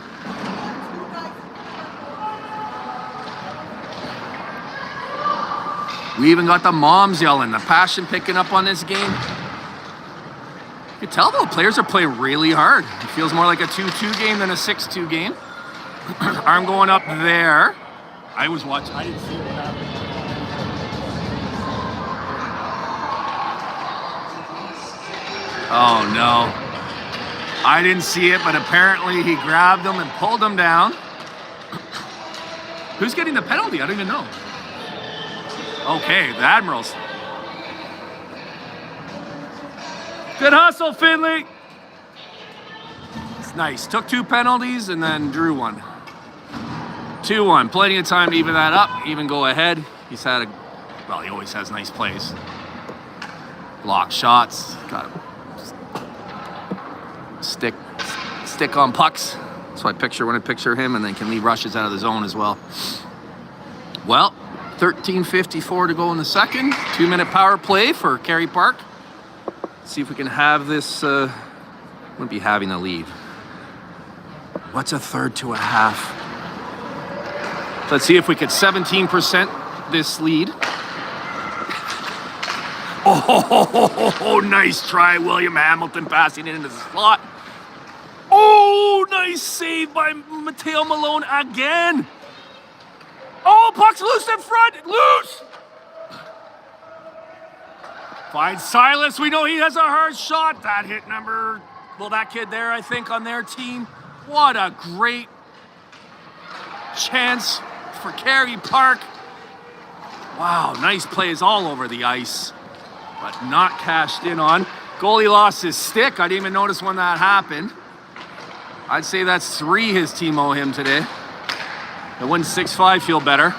Speaker 1: We even got the moms yelling, the passion picking up on this game. You can tell, though, players are playing really hard. It feels more like a 2-2 game than a 6-2 game. Arm going up there. I was watching. I didn't see what happened. Oh, no. I didn't see it, but apparently he grabbed him and pulled him down. Who's getting the penalty? I don't even know. Okay, the Admirals. Good hustle, Finley. It's nice. Took 2 penalties and then drew one. 2-1. Plenty of time to even that up, even go ahead. He's had he always has nice plays. Block shots. Got him. Stick on pucks. That's what I picture when I picture him, and then can lead rushes out of the zone as well. Well, 13:54 to go in the second. 2-minute power play for Kerry Park. See if we can have this. Wouldn't be having the lead. What's a third to a half? Let's see if we could 17% this lead. Oh, nice try, William Hamilton passing it into the slot. Oh, nice save by Mateo Malone again. Oh, puck's loose in front. Loose. Finds Silas. We know he has a hard shot. That hit that kid there, I think, on their team. What a great chance for Kerry Park. Wow, nice plays all over the ice, but not cashed in on. Goalie lost his stick. I didn't even notice when that happened. I'd say that's 3 his team owe him today. The win 6-5 feel better.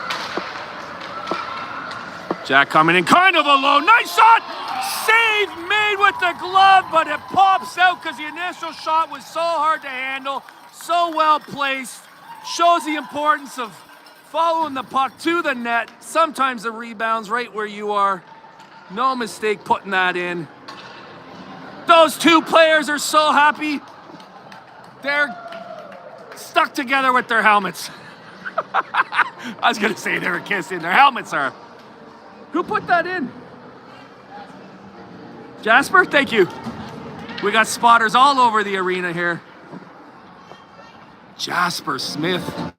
Speaker 1: Jack coming in kind of alone. Nice shot! Save made with the glove, but it pops out because the initial shot was so hard to handle, so well placed. Shows the importance of following the puck to the net. Sometimes the rebound's right where you are. No mistake putting that in. Those 2 players are so happy. They're stuck together with their helmets. I was going to say they were kissing. Their helmets are. Who put that in? Jasper, thank you. We got spotters all over the arena here. Jasper Smith.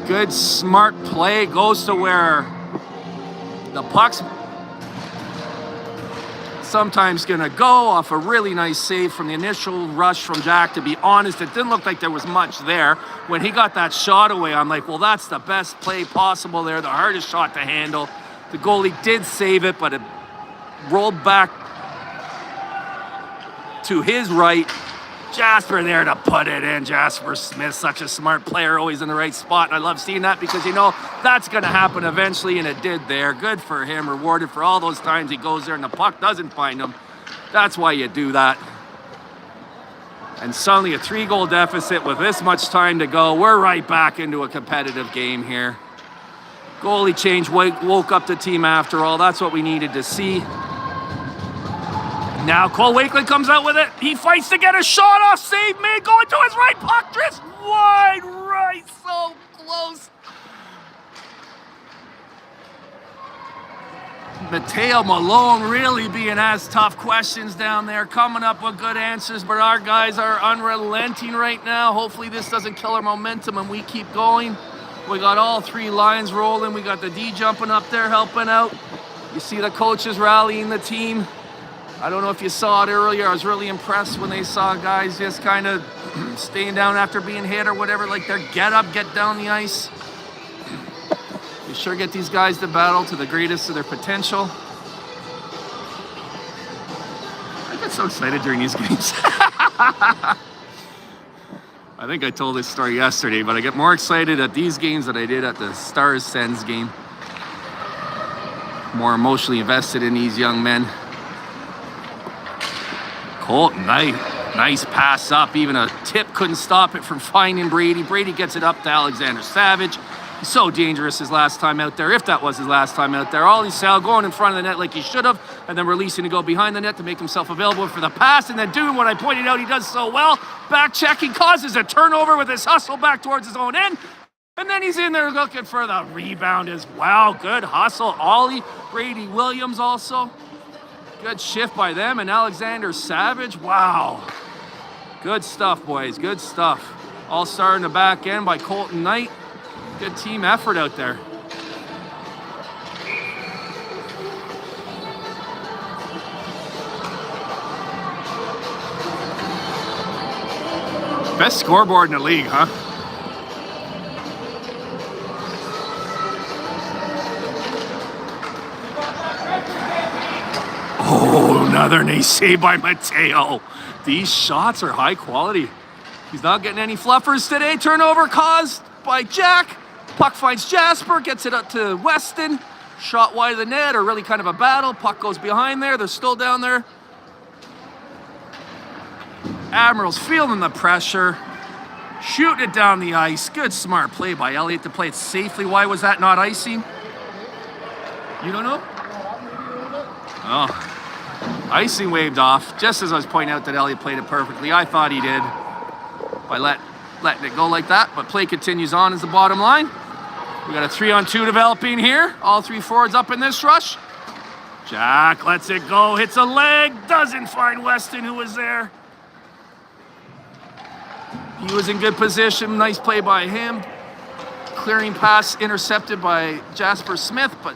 Speaker 1: Good, smart play. Goes to where the puck's sometimes going to go off a really nice save from the initial rush from Jack. To be honest, it didn't look like there was much there. When he got that shot away, I'm like, well, that's the best play possible there, the hardest shot to handle. The goalie did save it, but it rolled back to his right. Jasper there to put it in. Jasper Smith, such a smart player, always in the right spot. And I love seeing that because you know that's going to happen eventually, and it did there. Good for him, rewarded for all those times he goes there and the puck doesn't find him. That's why you do that. And suddenly a 3-goal deficit with this much time to go. We're right back into a competitive game here. Goalie change woke up the team after all. That's what we needed to see. Now Cole Wakeland comes out with it. He fights to get a shot off. Save made. Going to his right. Puck drifts wide right. So close. Mateo Malone really being asked tough questions down there, coming up with good answers, but our guys are unrelenting right now. Hopefully this doesn't kill our momentum and we keep going. We got all 3 lines rolling. We got the D jumping up there helping out. You see the coaches rallying the team. I don't know if you saw it earlier. I was really impressed when they saw guys just kind of staying down after being hit or whatever, like their get up, get down the ice. You sure get these guys to battle to the greatest of their potential. I get so excited during these games. I think I told this story yesterday, but I get more excited at these games than I did at the Stars-Sens game. More emotionally invested in these young men. Colton, nice pass up. Even a tip couldn't stop it from finding Brady. Brady gets it up to Alexander Savage. He's so dangerous his last time out there, if that was his last time out there. All he's going in front of the net like he should have, and then releasing to go behind the net to make himself available for the pass, and then doing what I pointed out he does so well. Back checking, causes a turnover with his hustle back towards his own end. And then he's in there looking for the rebound as well. Good hustle. Ollie, Brady Williams also. Good shift by them, and Alexander Savage. Wow. Good stuff, boys. Good stuff. All star in the back end by Colton Knight. Good team effort out there. Best scoreboard in the league, huh? Oh, another nice save by Mateo. These shots are high quality. He's not getting any fluffers today. Turnover caused by Jack. Puck finds Jasper, gets it up to Weston. Shot wide of the net, or really kind of a battle. Puck goes behind there. They're still down there. Admirals feeling the pressure. Shooting it down the ice. Good, smart play by Elliott to play it safely. Why was that not icing? You don't know? Oh. Icing waved off. Just as I was pointing out that Elliott played it perfectly. I thought he did by letting it go like that. But play continues on is the bottom line. We got a 3-on-2 developing here. All 3 forwards up in this rush. Jack lets it go. Hits a leg. Doesn't find Weston, who was there. He was in good position. Nice play by him. Clearing pass intercepted by Jasper Smith, but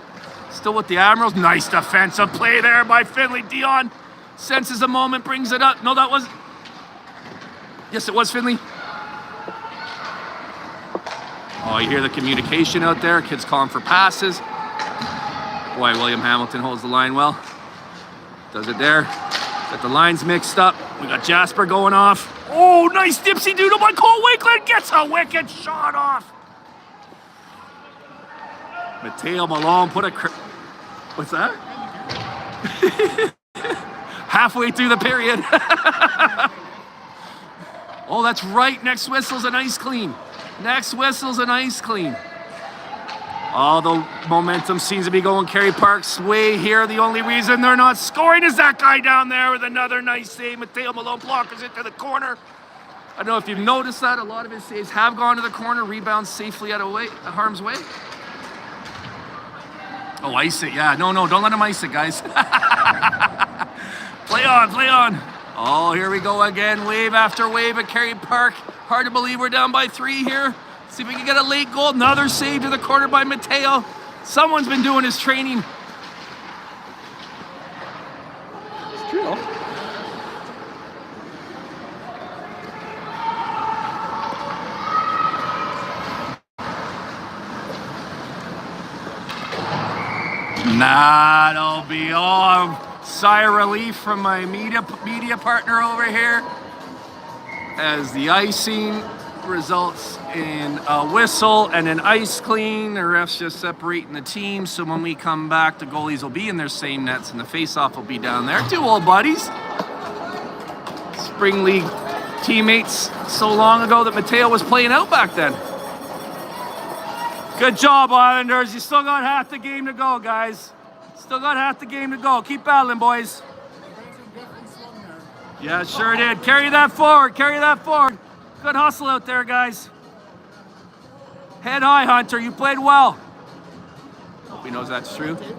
Speaker 1: still with the Admirals. Nice defensive play there by Finley. Dion senses a moment, brings it up. No, that was... Yes, it was Finley. Oh, you hear the communication out there. Kids calling for passes. Boy, William Hamilton holds the line well. Does it there. Got the lines mixed up. We got Jasper going off. Oh, nice dipsy doodle by Cole Wakeland. Gets a wicked shot off. Mateo Malone put a... What's that? Halfway through the period. Oh, that's right. Next whistle's an ice clean. Next whistle's an ice clean. All the momentum seems to be going Kerry Park's way here. The only reason they're not scoring is that guy down there with another nice save. Mateo Malone blockers it to the corner. I don't know if you've noticed that. A lot of his saves have gone to the corner. Rebounds safely out of harm's way. Oh, ice it. Yeah, no, don't let him ice it, guys. Play on. Oh, here we go again. Wave after wave at Kerry Park. Hard to believe we're down by 3 here. See if we can get a late goal. Another save to the corner by Mateo. Someone's been doing his training. It's true. That'll be all. Sigh of relief from my media partner over here as the icing results in a whistle and an ice clean. The refs just separating the teams, so when we come back, the goalies will be in their same nets and the face-off will be down there. 2 old buddies. Spring League teammates so long ago that Mateo was playing out back then. Good job, Islanders. You still got half the game to go, guys. Still got half the game to go. Keep battling, boys. Yeah, sure did. Carry that forward. Carry that forward. Good hustle out there, guys. Head high, Hunter. You played well. Hope he knows that's true. There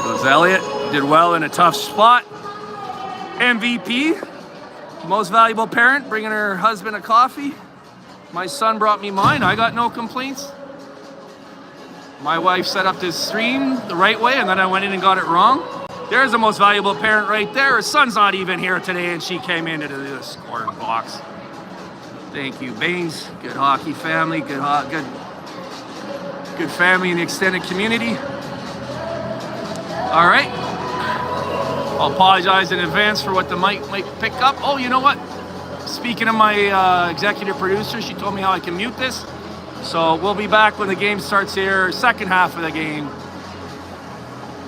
Speaker 1: goes Elliott. Did well in a tough spot. MVP. Most valuable parent, bringing her husband a coffee. My son brought me mine. I got no complaints. My wife set up this stream the right way, and then I went in and got it wrong. There's the most valuable parent right there. Her son's not even here today, and she came in to do the scoring box. Thank you, Baines. Good hockey family. Good family in the extended community. All right. I'll apologize in advance for what the mic might pick up. Oh, you know what? Speaking of my executive producer, she told me how I can mute this. So we'll be back when the game starts here, second half of the game,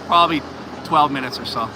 Speaker 1: probably 12 minutes or so.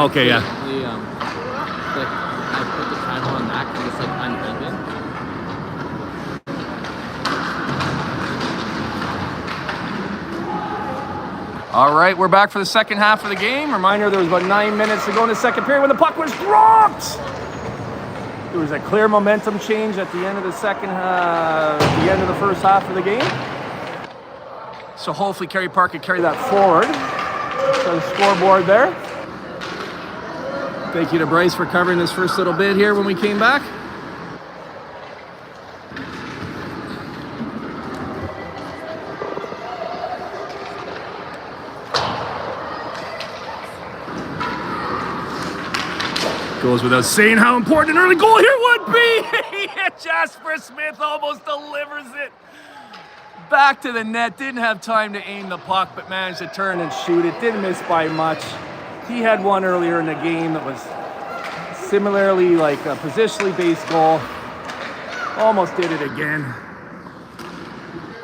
Speaker 1: Okay, yeah.
Speaker 2: Basically, like I put the tripod on that because it's like uneven.
Speaker 1: All right, we're back for the second half of the game. Reminder, there was about 9 minutes to go in the second period when the puck was dropped. There was a clear momentum change at the end of the the end of the first half of the game. So hopefully Kerry Park could carry that forward to the scoreboard there. Thank you to Bryce for covering this first little bit here when we came back. Goes without saying how important an early goal here would be. Jasper Smith almost delivers it back to the net. Didn't have time to aim the puck, but managed to turn and shoot it. Didn't miss by much. He had one earlier in the game that was similarly like a positionally based goal. Almost did it again.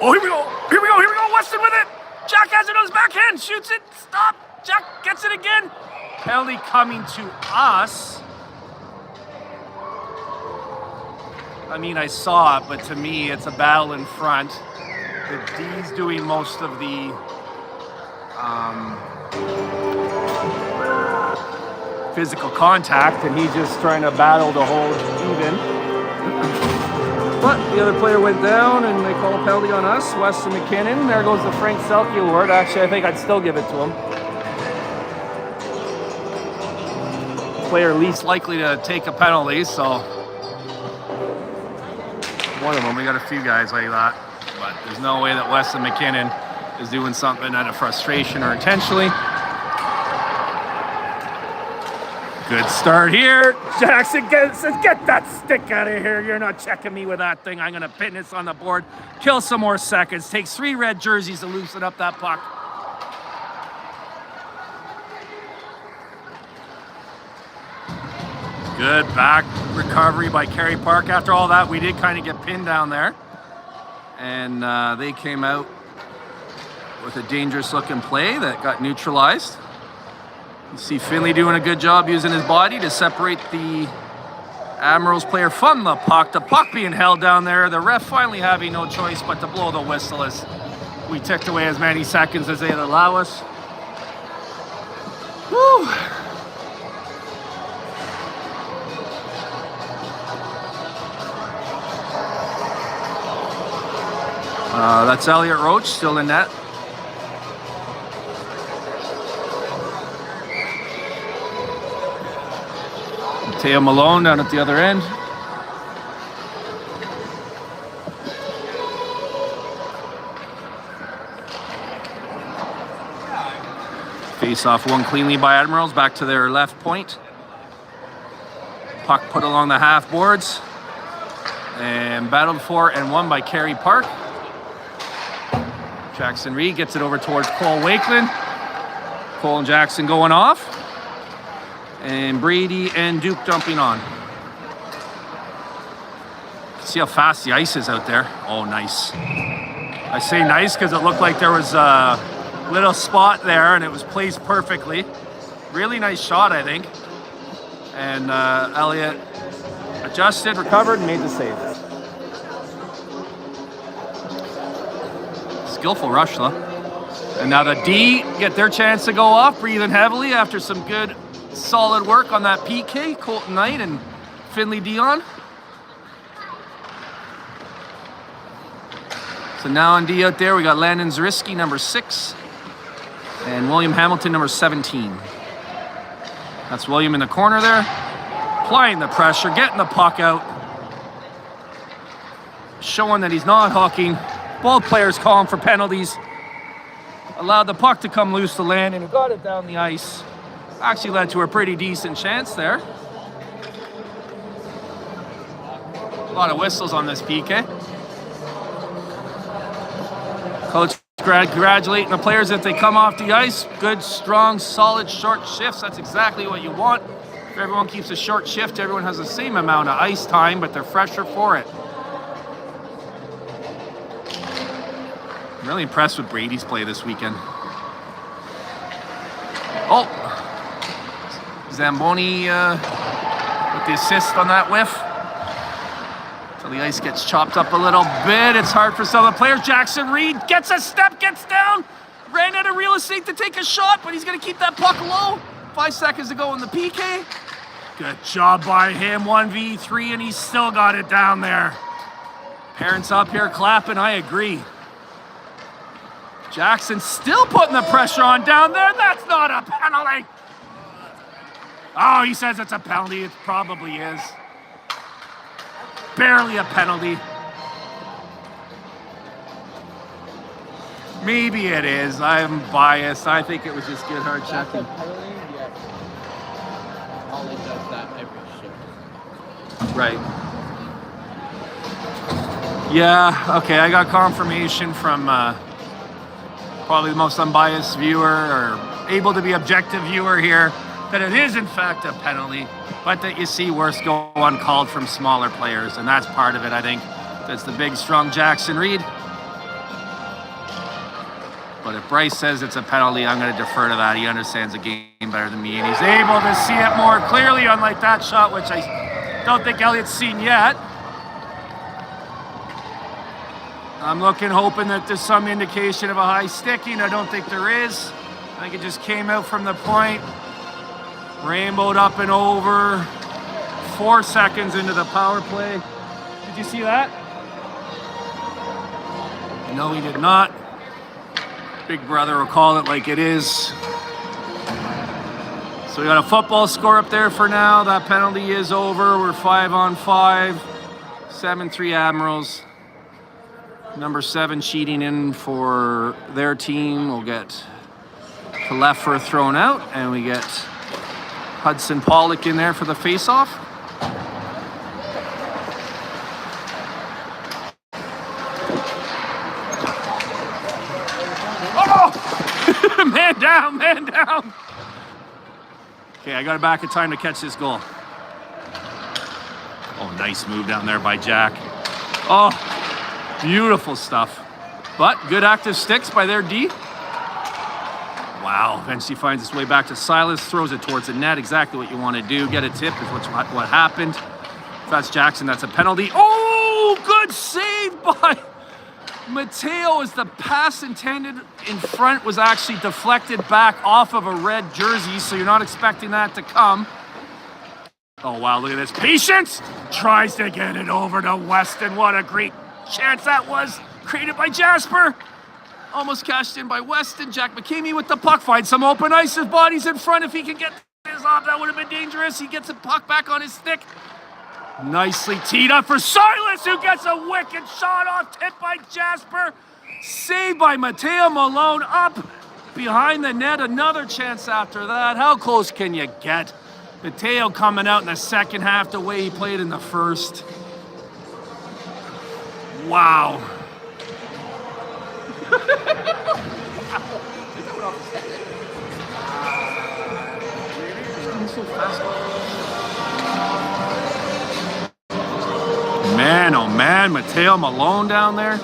Speaker 1: Oh, here we go. Here we go. Here we go. Weston with it. Jack has it on his backhand. Shoots it. Stop. Jack gets it again. Penalty coming to us. I mean, I saw it, but to me, it's a battle in front. The D's doing most of the physical contact, and he's just trying to battle to hold even. But the other player went down, and they call a penalty on us. Weston McKinnon. There goes the Frank Selke award. Actually, I think I'd still give it to him. Player least likely to take a penalty, so one of them. We got a few guys like that, but there's no way that Weston McKinnon is doing something out of frustration or intentionally. Good start here. Jackson says, "Get that stick out of here. You're not checking me with that thing. I'm going to pin this on the board. Kill some more seconds. Takes 3 red jerseys to loosen up that puck." Good back recovery by Kerry Park. After all that, we did kind of get pinned down there. And they came out with a dangerous looking play that got neutralized. You see Finley doing a good job using his body to separate the Admirals player from the puck. The puck being held down there. The ref finally having no choice but to blow the whistle as we ticked away as many seconds as they'd allow us. Woo! That's Elliot Roach still in net. Mateo Malone down at the other end. Face off one cleanly by Admirals, back to their left point. Puck put along the half boards and battled for and won by Kerry Park. Jackson Reed gets it over towards Cole Wakeland. Cole and Jackson going off. And Brady and Duke dumping on. See how fast the ice is out there. Oh, nice. I say nice because it looked like there was a little spot there and it was placed perfectly. Really nice shot, I think. And Elliot adjusted, recovered, and made the save. Skillful rush, though. And now the D get their chance to go off, breathing heavily after some good, solid work on that PK. Colton Knight and Finley Dion. So now on D out there, we got Landon Zariski, number 6, and William Hamilton, number 17. That's William in the corner there, applying the pressure, getting the puck out, showing that he's not hooking. Both players calling for penalties. Allowed the puck to come loose to Landon, who got it down the ice. Actually led to a pretty decent chance there. A lot of whistles on this PK. Coach congratulating the players if they come off the ice. Good, strong, solid, short shifts. That's exactly what you want. If everyone keeps a short shift, everyone has the same amount of ice time, but they're fresher for it. I'm really impressed with Brady's play this weekend. Oh, Zamboni with the assist on that whiff. So the ice gets chopped up a little bit. It's hard for some of the players. Jackson Reed gets a step, gets down. Ran out of real estate to take a shot, but he's going to keep that puck low. 5 seconds to go in the PK. Good job by him, 1v3, and he's still got it down there. Parents up here clapping, I agree. Jackson still putting the pressure on down there. That's not a penalty. Oh, he says it's a penalty. It probably is. Barely a penalty. Maybe it is. I'm biased. I think it was just good hard checking.
Speaker 2: Ollie does that every shift.
Speaker 1: Right. Yeah, okay, I got confirmation from probably the most unbiased viewer or able to be objective viewer here that it is in fact a penalty, but that you see worse go uncalled from smaller players, and that's part of it, I think. That's the big, strong Jackson Reed. But if Bryce says it's a penalty, I'm going to defer to that. He understands the game better than me, and he's able to see it more clearly, unlike that shot, which I don't think Elliott's seen yet. I'm looking, hoping that there's some indication of a high sticking. I don't think there is. I think it just came out from the point. Rainbowed up and over. 4 seconds into the power play. Did you see that? No, he did not. Big brother will call it like it is. So we got a football score up there for now. That penalty is over. We're 5-on-5. 7-3 Admirals. Number 7 cheating in for their team. We'll get to left for a thrown out, and we get Hudson Pollock in there for the face-off. Oh! Man down, man down. Okay, I got it back in time to catch this goal. Oh, nice move down there by Jack. Oh, beautiful stuff. But good active sticks by their D. Wow, eventually finds its way back to Silas, throws it towards the net. Exactly what you want to do. Get a tip is what happened. If that's Jackson, that's a penalty. Oh, good save by Mateo as the pass intended in front was actually deflected back off of a red jersey, so you're not expecting that to come. Oh, wow, look at this. Patience! Tries to get it over to Weston. What a great chance that was. Created by Jasper. Almost cashed in by Weston. Jack McKamey with the puck. Finds some open ice. His body's in front. If he can get this off, that would have been dangerous. He gets the puck back on his stick. Nicely teed up for Silas, who gets a wicked shot off, tipped by Jasper. Saved by Mateo Malone up behind the net. Another chance after that. How close can you get? Mateo coming out in the second half the way he played in the first. Wow. Man, oh man, Mateo Malone down there.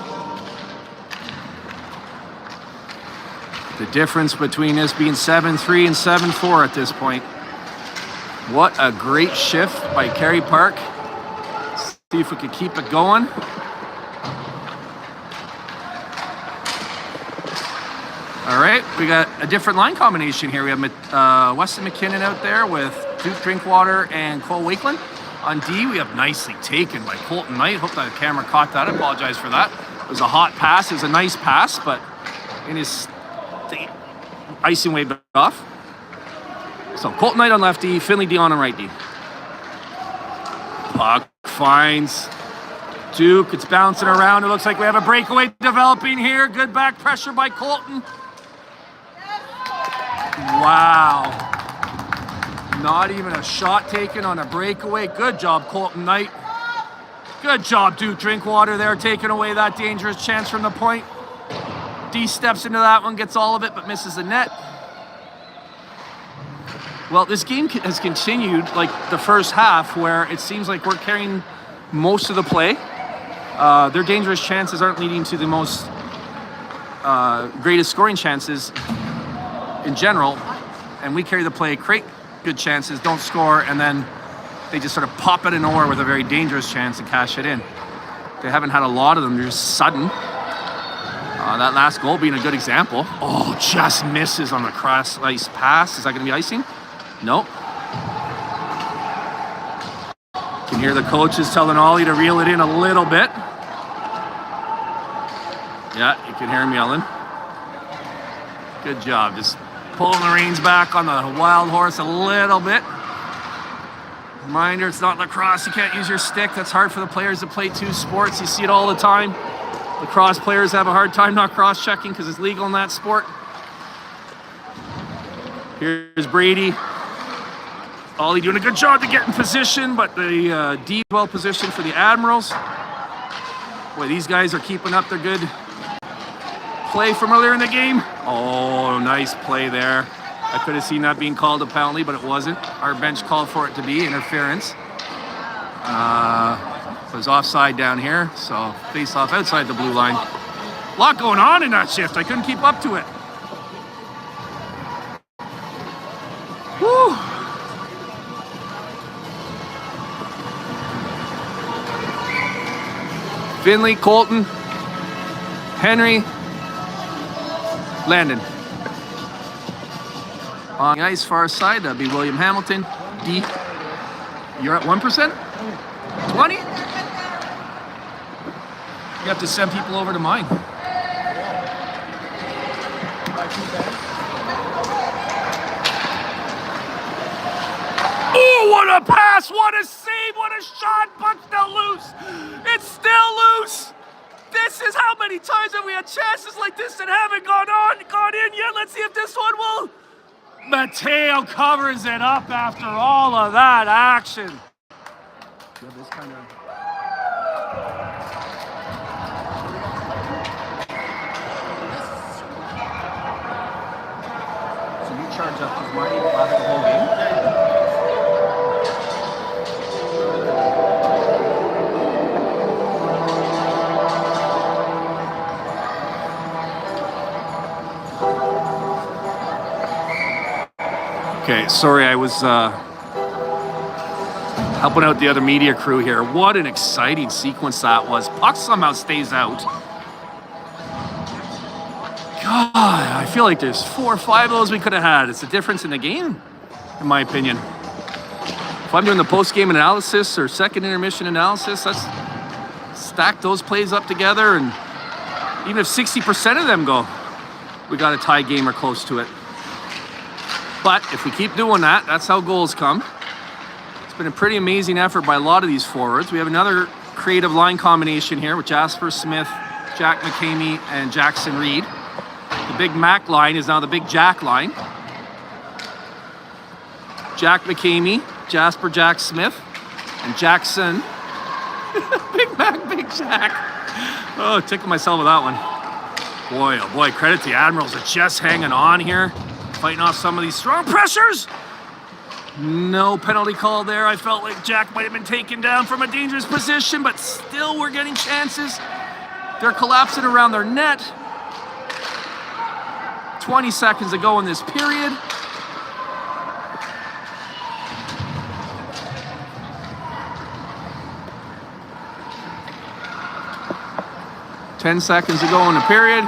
Speaker 1: The difference between this being 7-3 and 7-4 at this point. What a great shift by Kerry Park. See if we could keep it going. All right, we got a different line combination here. We have Weston McKinnon out there with Duke Drinkwater and Cole Wakeland. On D, we have nicely taken by Colton Knight. Hope that camera caught that. I apologize for that. It was a hot pass. It was a nice pass, but in his icing waved off. So Colton Knight on left D, Finley Dion on right D. Puck finds Duke. It's bouncing around. It looks like we have a breakaway developing here. Good back pressure by Colton. Wow. Not even a shot taken on a breakaway. Good job, Colton Knight. Good job, Duke Drinkwater there, taking away that dangerous chance from the point. D steps into that one, gets all of it, but misses the net. Well, this game has continued like the first half, where it seems like we're carrying most of the play. Their dangerous chances aren't leading to the most greatest scoring chances in general, and we carry the play good chances, don't score, and then they just sort of pop out of nowhere with a very dangerous chance and cash it in. They haven't had a lot of them. They're just sudden. That last goal being a good example. Oh, just misses on the cross ice pass. Is that going to be icing? Nope. Can hear the coaches telling Ollie to reel it in a little bit. Yeah, you can hear him yelling. Good job. Just pulling the reins back on the wild horse a little bit. Reminder, it's not lacrosse. You can't use your stick. That's hard for the players that play two sports. You see it all the time. Lacrosse players have a hard time not cross-checking because it's legal in that sport. Here's Brady. Ollie doing a good job to get in position, but the D is well positioned for the Admirals. Boy, these guys are keeping up their good play from earlier in the game. Oh, nice play there. I could have seen that being called a penalty, but it wasn't. Our bench called for it to be interference. It was offside down here, so face off outside the blue line. A lot going on in that shift. I couldn't keep up to it. Woo! Finley, Colton, Henry, Landon. On the ice, far side, that'd be William Hamilton. D. You're at 1%? 20? You have to send people over to mine. Oh, what a pass! What a save! What a shot! Puck's still loose! It's still loose! This is how many times have we had chances like this that haven't gone in yet? Let's see if this one will. Mateo covers it up after all of that action. Yeah, this kind of. So you charge up his money after the whole game? Okay, sorry, I was helping out the other media crew here. What an exciting sequence that was. Puck somehow stays out. God, I feel like there's 4 or 5 of those we could have had. It's the difference in the game, in my opinion. If I'm doing the post-game analysis or second intermission analysis, let's stack those plays up together, and even if 60% of them go, we got a tie game or close to it. But if we keep doing that, that's how goals come. It's been a pretty amazing effort by a lot of these forwards. We have another creative line combination here with Jasper Smith, Jack McCamey, and Jackson Reed. The big Mac line is now the big Jack line. Jack McCamey, Jasper Jack Smith, and Jackson. Big Mac, Big Jack. Oh, tickled myself with that one. Boy, oh boy, credit to the Admirals. Are just hanging on here. Fighting off some of these strong pressures. No penalty call there. I felt like Jack might have been taken down from a dangerous position, but still we're getting chances. They're collapsing around their net. 20 seconds to go in this period. Ten seconds to go in the period.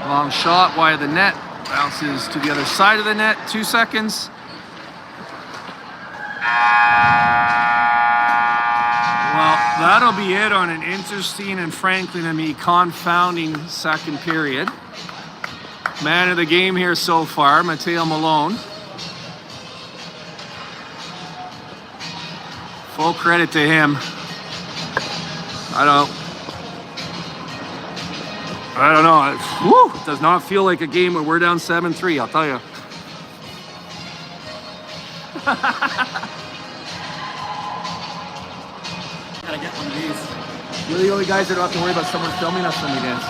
Speaker 1: Long shot wide of the net. Bounces to the other side of the net. 2 seconds. Well, that'll be it on an interesting and frankly to me confounding second period. Man of the game here so far, Mateo Malone. Full credit to him. I don't know. It does not feel like a game where we're down 7-3, I'll tell you.
Speaker 3: Gotta get one of these.
Speaker 1: We're the only guys that don't have to worry about someone filming us when we dance.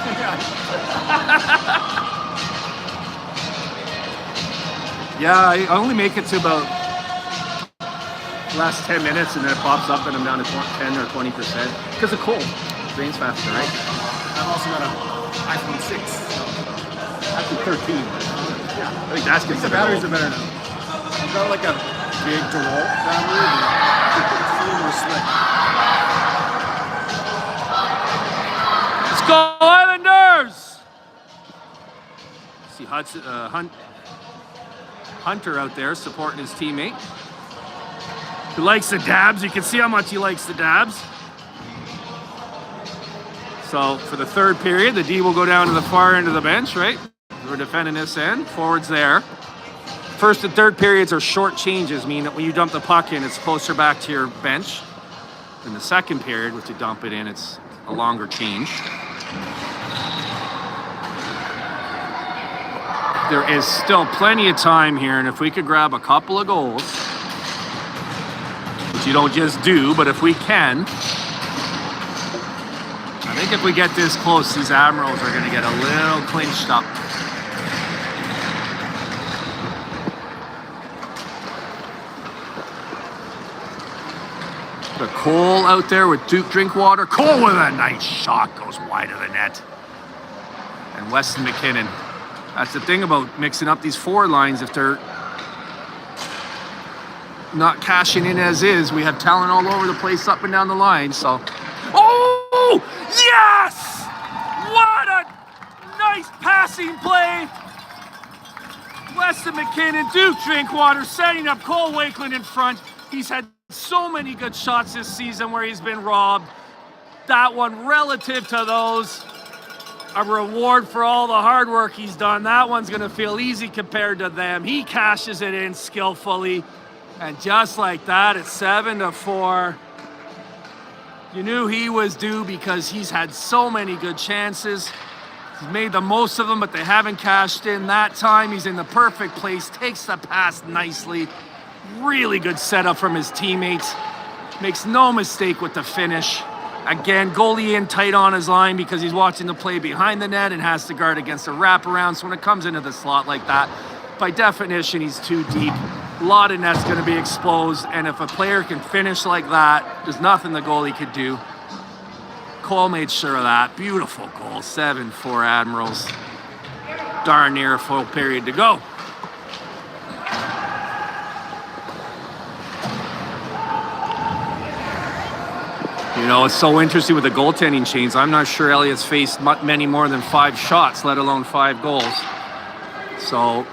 Speaker 1: Yeah, I only make it to about the last 10 minutes and then it pops up and I'm down to 10 or 20% because of cold. Drains faster, right?
Speaker 3: I've also got an iPhone 6. So.
Speaker 1: Actually 13.
Speaker 3: Yeah.
Speaker 1: I think that's
Speaker 3: The batteries are better now. I've got like a big DeWalt battery, but it's a little more slick.
Speaker 1: Let's go, Islanders! See Hunter out there supporting his teammate. He likes the dabs. You can see how much he likes the dabs. So for the third period, the D will go down to the far end of the bench, right? We're defending this end. Forwards there. First and third periods are short changes, meaning that when you dump the puck in, it's closer back to your bench. In the second period, which you dump it in, it's a longer change. There is still plenty of time here, and if we could grab a couple of goals, which you don't just do, but if we can, I think if we get this close, these Admirals are going to get a little clinched up. The Cole out there with Duke Drinkwater. Cole with a nice shot, goes wide of the net. And Weston McKinnon. That's the thing about mixing up these forward lines. If they're not cashing in as is, we have talent all over the place up and down the line. So, oh, yes! What a nice passing play. Weston McKinnon, Duke Drinkwater setting up Cole Wakeland in front. He's had so many good shots this season where he's been robbed. That one, relative to those, a reward for all the hard work he's done. That one's going to feel easy compared to them. He cashes it in skillfully. And just like that, it's 7-4. You knew he was due because he's had so many good chances. He's made the most of them, but they haven't cashed in. That time, he's in the perfect place, takes the pass nicely. Really good setup from his teammates. Makes no mistake with the finish. Again, goalie in tight on his line because he's watching the play behind the net and has to guard against a wraparound. So when it comes into the slot like that, by definition, he's too deep. A lot of net's going to be exposed. And if a player can finish like that, there's nothing the goalie could do. Cole made sure of that. Beautiful goal. 7-4 Admirals. Darn near a full period to go. You know, it's so interesting with the goaltending chains. I'm not sure Elliott's faced many more than 5 shots, let alone 5 goals. So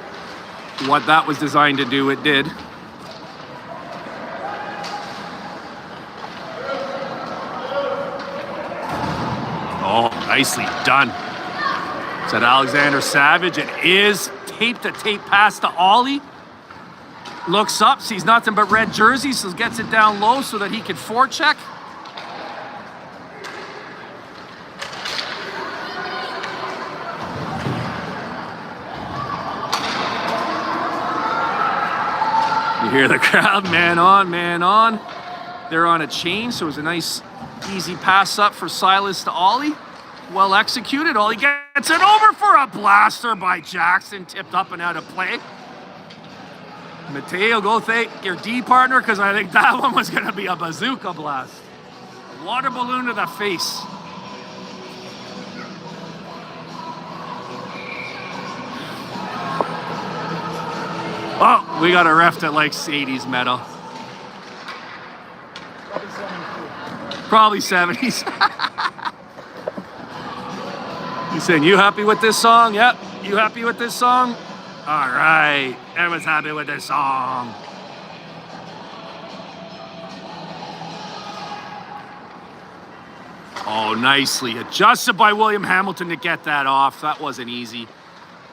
Speaker 1: what that was designed to do, it did. Oh, nicely done. Is that Alexander Savage? It is. Tape-to-tape pass to Ollie. Looks up, sees nothing but red jerseys, so gets it down low so that he can forecheck. You hear the crowd, man on, man on. They're on a chain, so it was a nice, easy pass up for Silas to Ollie. Well executed. Ollie gets it over for a blaster by Jackson, tipped up and out of play. Mateo, go thank your D partner, because I think that one was going to be a bazooka blast. A water balloon to the face. Oh, we got a ref that likes 80s metal. Probably 70s. He's saying, you happy with this song? Yep. You happy with this song? All right. Everyone's happy with this song. Oh, nicely adjusted by William Hamilton to get that off. That wasn't easy.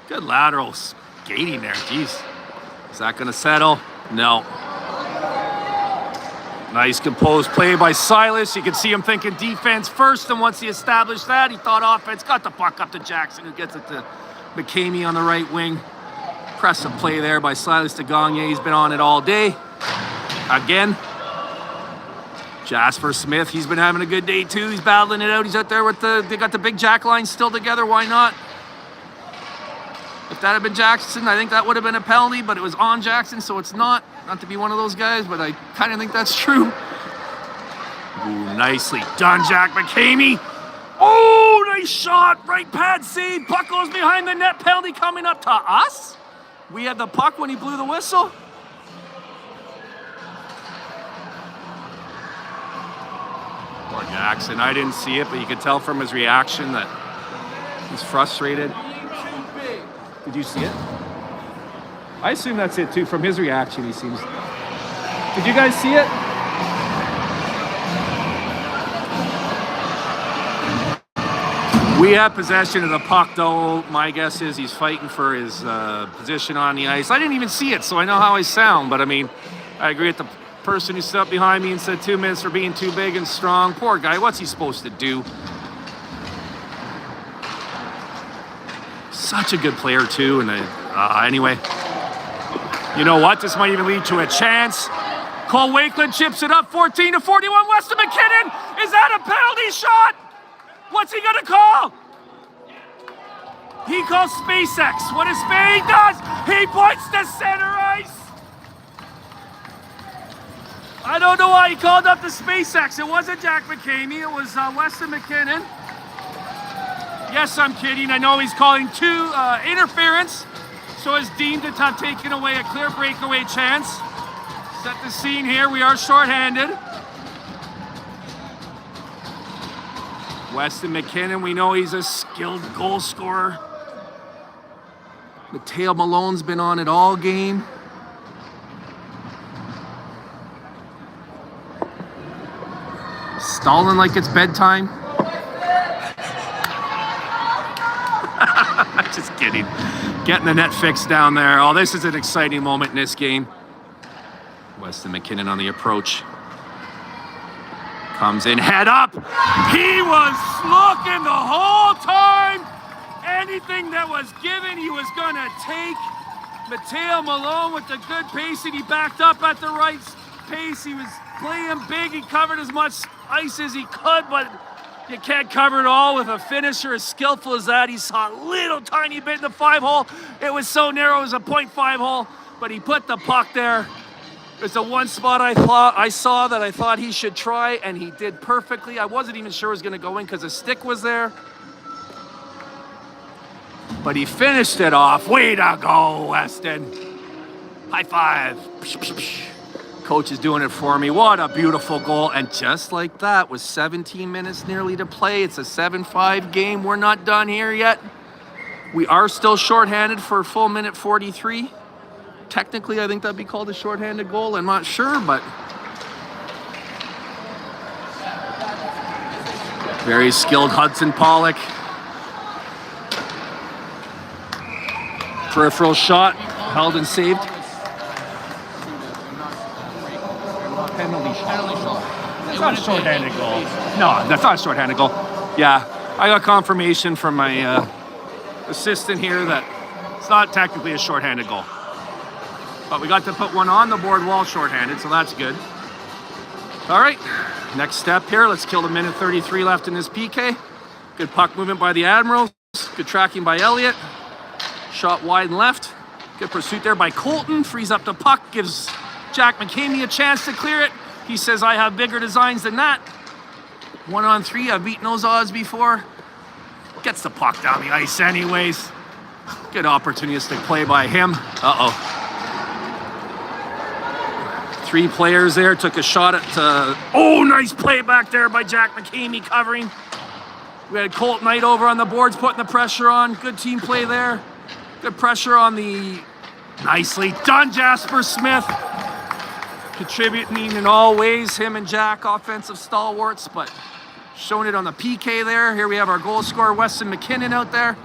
Speaker 1: Good lateral skating there. Jeez. Is that going to settle? No. Nice composed play by Silas. You can see him thinking defense first, and once he established that, he thought offense. Got the puck up to Jackson, who gets it to McCamey on the right wing. Impressive play there by Silas de Gagne. He's been on it all day. Again. Jasper Smith, he's been having a good day too. He's battling it out. He's out there with they got the big jack line still together. Why not? If that had been Jackson, I think that would have been a penalty, but it was on Jackson, so it's not. Not to be one of those guys, but I kind of think that's true. Ooh, nicely done, Jack McCamey. Oh, nice shot. Right pad save. Puck goes behind the net. Penalty coming up to us. We had the puck when he blew the whistle. Poor Jackson. I didn't see it, but you could tell from his reaction that he's frustrated. Did you see it? I assume that's it too. From his reaction, he seems. Did you guys see it? We have possession of the puck, though. My guess is he's fighting for his position on the ice. I didn't even see it, so I know how I sound. But I mean, I agree with the person who stood up behind me and said 2 minutes for being too big and strong. Poor guy. What's he supposed to do? Such a good player too. And anyway, you know what? This might even lead to a chance. Cole Wakeland chips it up, 14-41. Weston McKinnon. Is that a penalty shot? What's he gonna call? He calls SpaceX. What is Spade does? He points to center ice. I don't know why he called up the SpaceX. It wasn't Jack McCamey. It was Weston McKinnon. Yes, I'm kidding. I know he's calling two interference, so it's deemed to have taken away a clear breakaway chance. Set the scene here. We are shorthanded. Weston McKinnon, we know he's a skilled goal scorer. Mateo Malone's been on it all game. Stalling like it's bedtime. Just kidding. Getting the net fixed down there. Oh, this is an exciting moment in this game. Weston McKinnon on the approach. Comes in, head up. He was looking the whole time. Anything that was given, he was going to take. Mateo Malone with the good pace, and he backed up at the right pace. He was playing big. He covered as much ice as he could, but you can't cover it all with a finisher as skillful as that. He saw a little tiny bit in the 5-hole. It was so narrow, it was a .5 hole, but he put the puck there. There's the one spot I saw that I thought he should try, and he did perfectly. I wasn't even sure it was going to go in because the stick was there. But he finished it off. Way to go, Weston. High five. Coach is doing it for me. What a beautiful goal. And just like that, with 17 minutes nearly to play, it's a 7-5 game. We're not done here yet. We are still shorthanded for a full minute 43. Technically, I think that'd be called a shorthanded goal. I'm not sure, but very skilled Hudson Pollock. Peripheral shot, held and saved. Penalty shot. That's not a shorthanded goal. No, that's not a shorthanded goal. Yeah, I got confirmation from my assistant here that it's not technically a shorthanded goal. But we got to put one on the board while shorthanded, so that's good. All right, next step here. Let's kill the minute 33 left in this PK. Good puck movement by the Admirals. Good tracking by Elliott. Shot wide and left. Good pursuit there by Colton. Frees up the puck, gives Jack McCamey a chance to clear it. He says, I have bigger designs than that. 1-on-3, I've beaten those odds before. Gets the puck down the ice anyways. Good opportunistic play by him. Uh-oh. 3 players there, took a shot at, oh, nice play back there by Jack McCamey covering. We had Colt Knight over on the boards, putting the pressure on. Good team play there. Good pressure on the, nicely done, Jasper Smith. Contributing in all ways, him and Jack, offensive stalwarts, but showing it on the PK there. Here we have our goal scorer, Weston McKinnon out there.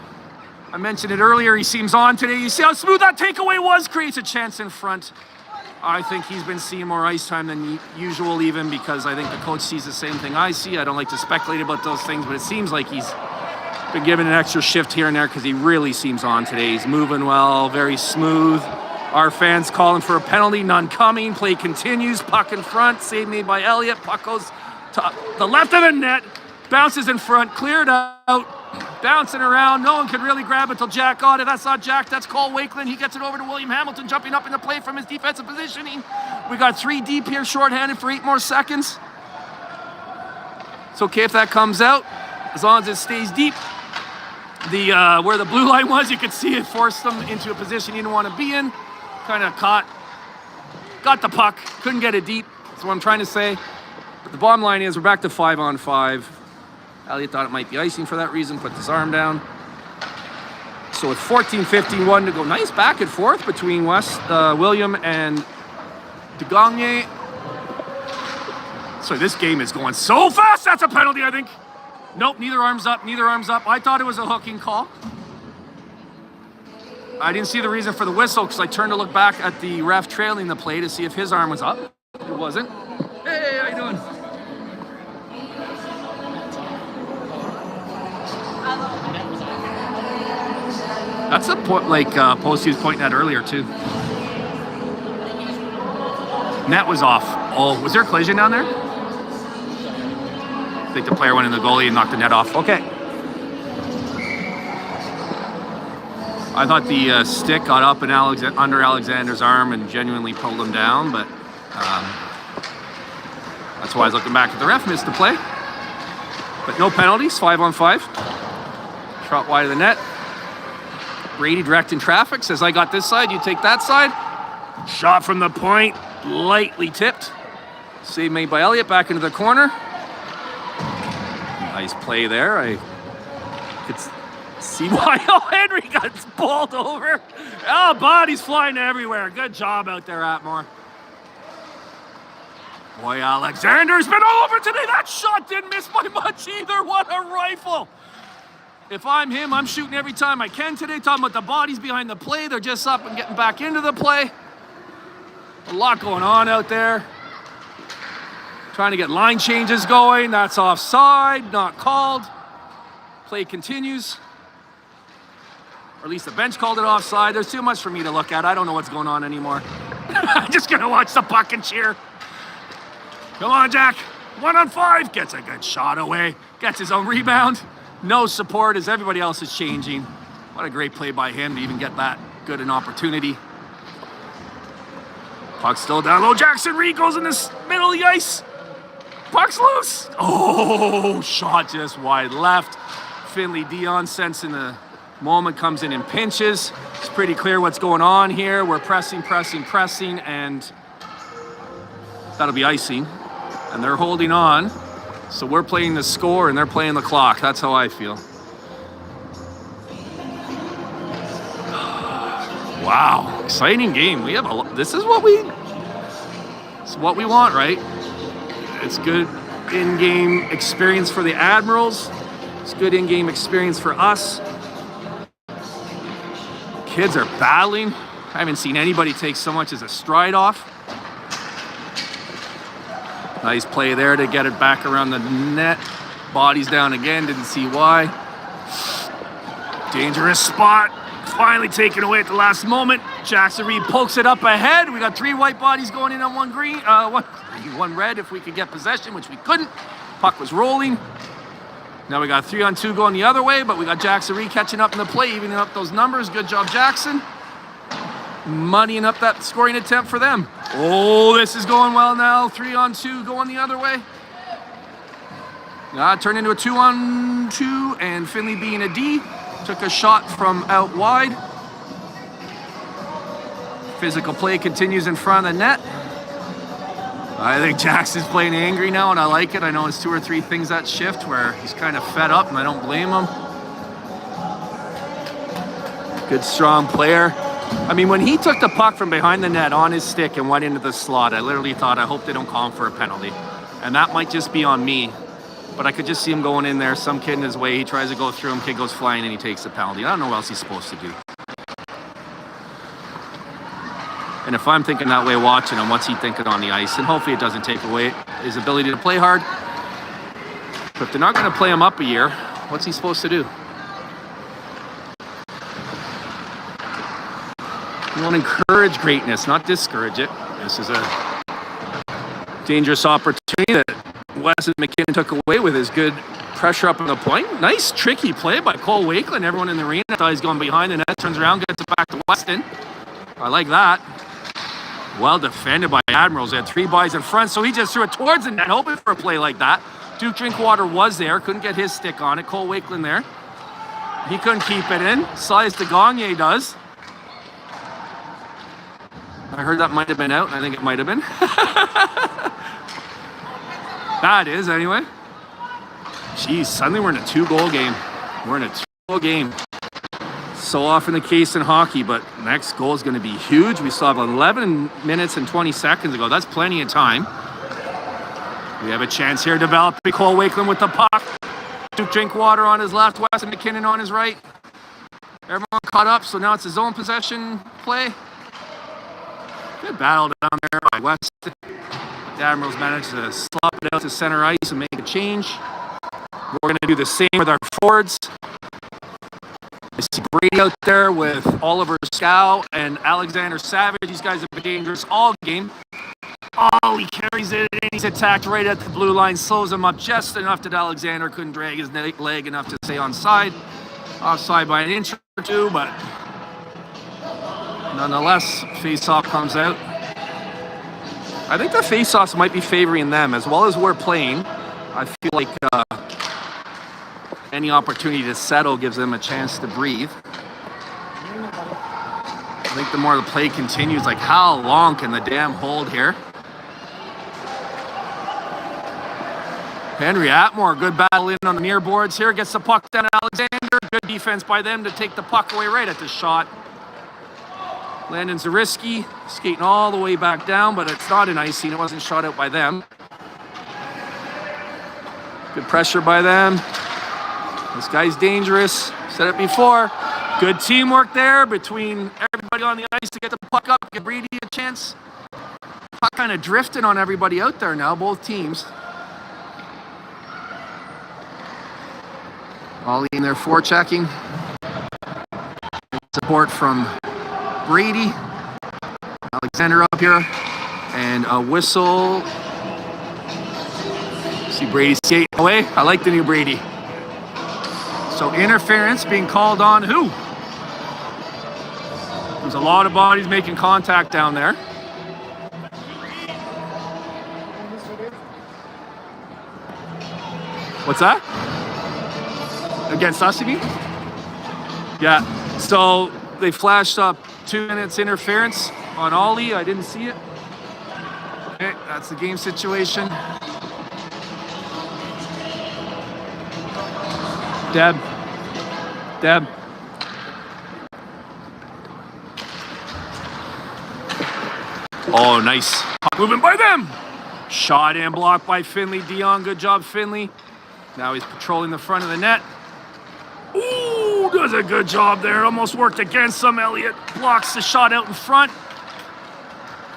Speaker 1: I mentioned it earlier, he seems on today. You see how smooth that takeaway was? Creates a chance in front. I think he's been seeing more ice time than usual even because I think the coach sees the same thing I see. I don't like to speculate about those things, but it seems like he's been given an extra shift here and there because he really seems on today. He's moving well, very smooth. Our fans calling for a penalty, none coming. Play continues, puck in front, save made by Elliott. Puck goes to the left of the net, bounces in front, cleared out. Bouncing around, no one could really grab it till Jack got it. That's not Jack, that's Cole Wakeland. He gets it over to William Hamilton, jumping up in the play from his defensive positioning. We got 3 deep here, shorthanded for 8 more seconds. It's okay if that comes out, as long as it stays deep. The where the blue line was, you could see it forced them into a position you didn't want to be in. Kind of got the puck, couldn't get it deep. That's what I'm trying to say. But the bottom line is we're back to 5-on-5. Elliott thought it might be icing for that reason, put his arm down. So with 14:51 to go, nice back and forth between William and DeGagne. So this game is going so fast. That's a penalty, I think. Nope, neither arm's up, neither arm's up. I thought it was a hooking call. I didn't see the reason for the whistle because I turned to look back at the ref trailing the play to see if his arm was up. It wasn't. Hey, how you doing? That's the point, like Posty was pointing at earlier too. Net was off. Oh, was there a collision down there? I think the player went in the goalie and knocked the net off. Okay. I thought the stick got up and under Alexander's arm and genuinely pulled him down, but that's why I was looking back at the ref, missed the play. But no penalties, 5-on-5. Shot wide of the net. Brady directing traffic, says I got this side, you take that side. Shot from the point, lightly tipped. Save made by Elliott, back into the corner. Nice play there. I could see why Henry got bowled over. Oh, bodies flying everywhere. Good job out there, Atmore. Boy, Alexander's been all over today. That shot didn't miss by much either. What a rifle. If I'm him, I'm shooting every time I can today. Talking about the bodies behind the play. They're just up and getting back into the play. A lot going on out there. Trying to get line changes going. That's offside, not called. Play continues. Or at least the bench called it offside. There's too much for me to look at. I don't know what's going on anymore. I'm just going to watch the puck and cheer. Come on, Jack. 1-on-5. Gets a good shot away. Gets his own rebound. No support as everybody else is changing. What a great play by him to even get that good an opportunity. Puck's still down low. Jackson Reed goes in this middle of the ice. Puck's loose. Oh, shot just wide left. Finley Dion sensing the moment comes in and pinches. It's pretty clear what's going on here. We're pressing, and that'll be icing. And they're holding on. So we're playing the score and they're playing the clock. That's how I feel. Wow, exciting game. We have this is what we want, right? It's good in-game experience for the Admirals. It's good in-game experience for us. Kids are battling. I haven't seen anybody take so much as a stride off. Nice play there to get it back around the net. Bodies down again, didn't see why. Dangerous spot. Finally taken away at the last moment. Jackson Reed pokes it up ahead. We got 3 white bodies going in on one green, one red if we could get possession, which we couldn't. Puck was rolling. Now we got 3-on-2 going the other way, but we got Jackson Reed catching up in the play, evening up those numbers. Good job, Jackson. Muddying up that scoring attempt for them. Oh, this is going well now. 3-on-2 going the other way. Turned into a 2-on-2, and Finley being a D, took a shot from out wide. Physical play continues in front of the net. I think Jackson's playing angry now, and I like it. I know it's 2 or 3 things that shift where he's kind of fed up, and I don't blame him. Good, strong player. I mean, when he took the puck from behind the net on his stick and went into the slot, I literally thought, I hope they don't call him for a penalty. And that might just be on me. But I could just see him going in there, some kid in his way, he tries to go through him, kid goes flying, and he takes the penalty. I don't know what else he's supposed to do. And if I'm thinking that way watching him, what's he thinking on the ice? And hopefully it doesn't take away his ability to play hard. But if they're not going to play him up a year, what's he supposed to do? You want to encourage greatness, not discourage it. This is a dangerous opportunity that Wes McKinnon took away with his good pressure up on the point. Nice, tricky play by Cole Wakeland. Everyone in the arena thought he's going behind the net, turns around, gets it back to Weston. I like that. Well defended by Admirals. They had 3 bodies in front, so he just threw it towards the net, hoping for a play like that. Duke Drinkwater was there, couldn't get his stick on it. Cole Wakeland there. He couldn't keep it in. Silas DeGagne does. I heard that might have been out, and I think it might have been. That is, anyway. Jeez, suddenly we're in a 2-goal game. We're in a 2-goal game. So often the case in hockey, but next goal is going to be huge. We still have 11 minutes and 20 seconds to go. That's plenty of time. We have a chance here developing. Cole Wakeland with the puck. Duke Drinkwater on his left, Weston McKinnon on his right. Everyone caught up, so now it's his own possession play. Good battle down there by West. The Admirals managed to slop it out to center ice and make a change. We're going to do the same with our forwards. I see Brady out there with Oliver Scow and Alexander Savage. These guys have been dangerous all game. Oh, he carries it in. He's attacked right at the blue line, slows him up just enough that Alexander couldn't drag his leg enough to stay onside. Offside by an inch or two, but nonetheless, face-off comes out. I think the face-offs might be favoring them as well as we're playing. I feel like any opportunity to settle gives them a chance to breathe. I think the more the play continues, like how long can the dam hold here? Henry Atmore, good battle in on the near boards here. Gets the puck down to Alexander. Good defense by them to take the puck away right at the shot. Landon Zariski skating all the way back down, but it's not an icing. It wasn't shot out by them. Good pressure by them. This guy's dangerous. Said it before. Good teamwork there between everybody on the ice to get the puck up, give Brady a chance. Puck kind of drifting on everybody out there now, both teams. Ollie in there forechecking. Support from Brady. Alexander up here. And a whistle. See Brady skating away. I like the new Brady. So interference being called on who? There's a lot of bodies making contact down there. What's that? Against us, you mean? Yeah. So they flashed up 2 minutes interference on Ollie. I didn't see it. Okay, that's the game situation. Deb. Oh, nice. Moving by them. Shot and blocked by Finley. Dion, good job, Finley. Now he's patrolling the front of the net. Ooh, does a good job there. Almost worked against him. Elliott blocks the shot out in front.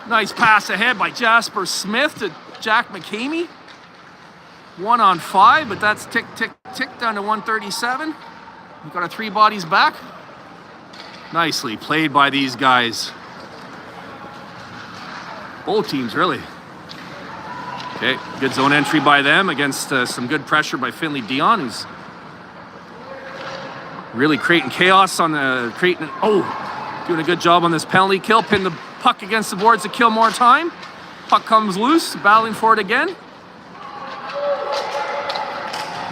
Speaker 1: Nice pass ahead by Jasper Smith to Jack McCamey. 1-on-5, but that's tick down to 137. We've got our 3 bodies back. Nicely played by these guys. Both teams, really. Okay, good zone entry by them against some good pressure by Finley Dion, who's really creating chaos on the doing a good job on this penalty kill. Pin the puck against the boards to kill more time. Puck comes loose, battling for it again.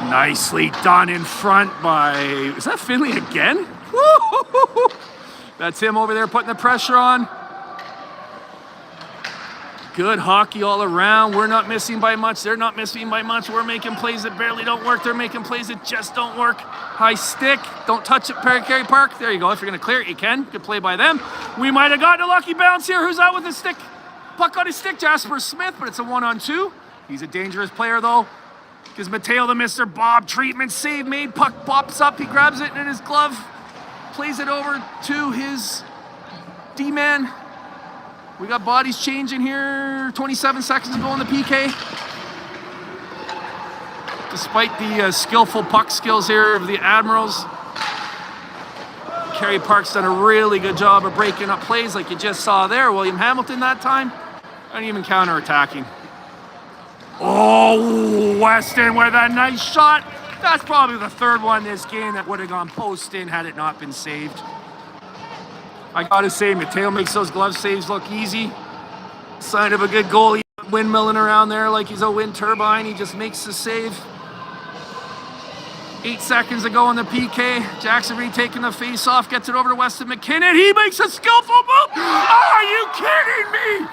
Speaker 1: Nicely done in front by, is that Finley again? Woo-hoo-hoo-hoo. That's him over there putting the pressure on. Good hockey all around. We're not missing by much. They're not missing by much. We're making plays that barely don't work. They're making plays that just don't work. High stick. Don't touch it, Kerry Park. There you go. If you're going to clear it, you can. Good play by them. We might have gotten a lucky bounce here. Who's out with the stick? Puck on his stick, Jasper Smith, but it's a 1-on-2. He's a dangerous player, though. Gives Mateo the Mr. Bob treatment. Save made. Puck pops up. He grabs it in his glove. Plays it over to his D-man. We got bodies changing here. 27 seconds to go in the PK. Despite the skillful puck skills here of the Admirals, Kerry Park's done a really good job of breaking up plays like you just saw there. William Hamilton that time. And even counter-attacking. Oh, Weston with a nice shot. That's probably the 3rd one this game that would have gone post-in had it not been saved. I gotta say, Mateo makes those glove saves look easy. Sign of a good goalie, windmilling around there like he's a wind turbine. He just makes the save. 8 seconds to go in the PK. Jackson retaking the face-off, gets it over to Weston McKinnon. He makes a skillful move. Are you kidding me?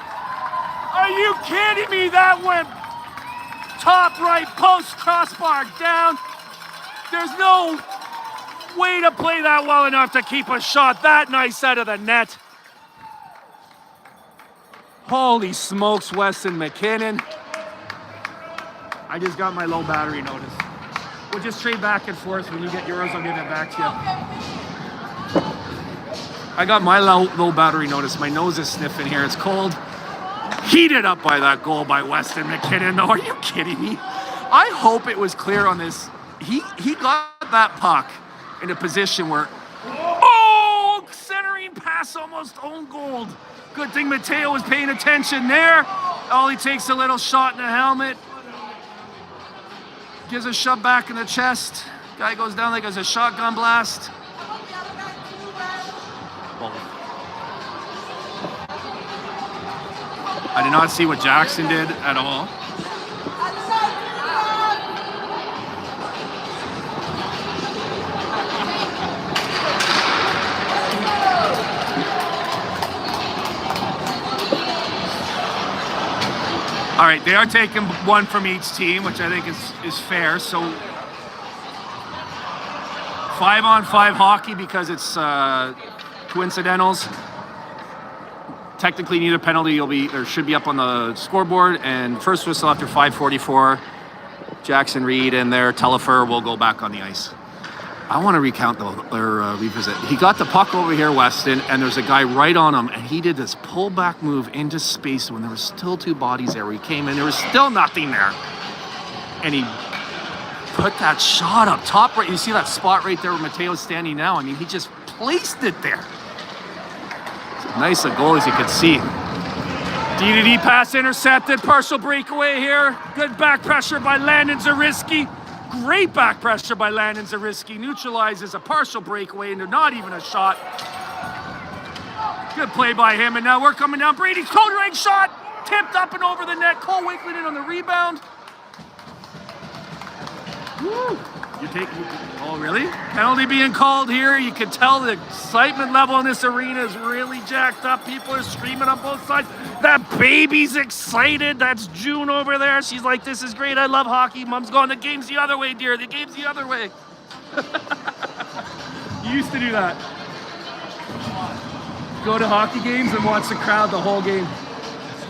Speaker 1: Are you kidding me? That went top right post, crossbar down. There's no way to play that well enough to keep a shot that nice out of the net. Holy smokes, Weston McKinnon. I just got my low battery notice. We'll just trade back and forth. When you get yours, I'll give it back to you. I got my low battery notice. My nose is sniffing here. It's cold. Heated up by that goal by Weston McKinnon, though. Are you kidding me? I hope it was clear on this. He got that puck in a position where, oh, centering pass, almost own goal. Good thing Mateo was paying attention there. All he takes a little shot in the helmet. Gives a shove back in the chest. Guy goes down like it's a shotgun blast. I did not see what Jackson did at all. All right, they are taking one from each team, which I think is fair. So 5-on-5 hockey because it's coincidentals. Technically, neither penalty should be up on the scoreboard. And first whistle after 5:44, Jackson Reed and their Telefur will go back on the ice. I want to recount or revisit. He got the puck over here, Weston, and there's a guy right on him, and he did this pull-back move into space when there were still two bodies there. He came in, there was still nothing there. And he put that shot up top right. You see that spot right there where Mateo's standing now? I mean, he just placed it there. Nice a goal, as you can see. D-to-D pass intercepted, partial breakaway here. Good back pressure by Landon Zariski. Great back pressure by Landon Zariski. Neutralizes a partial breakaway into not even a shot. Good play by him, and now we're coming down. Brady's code-rank shot, tipped up and over the net. Cole Wakeland in on the rebound. Woo. Oh, really? Penalty being called here. You can tell the excitement level in this arena is really jacked up. People are screaming on both sides. That baby's excited. That's June over there. She's like, this is great. I love hockey. Mom's going, the game's the other way, dear. The game's the other way. You used to do that. Go to hockey games and watch the crowd the whole game.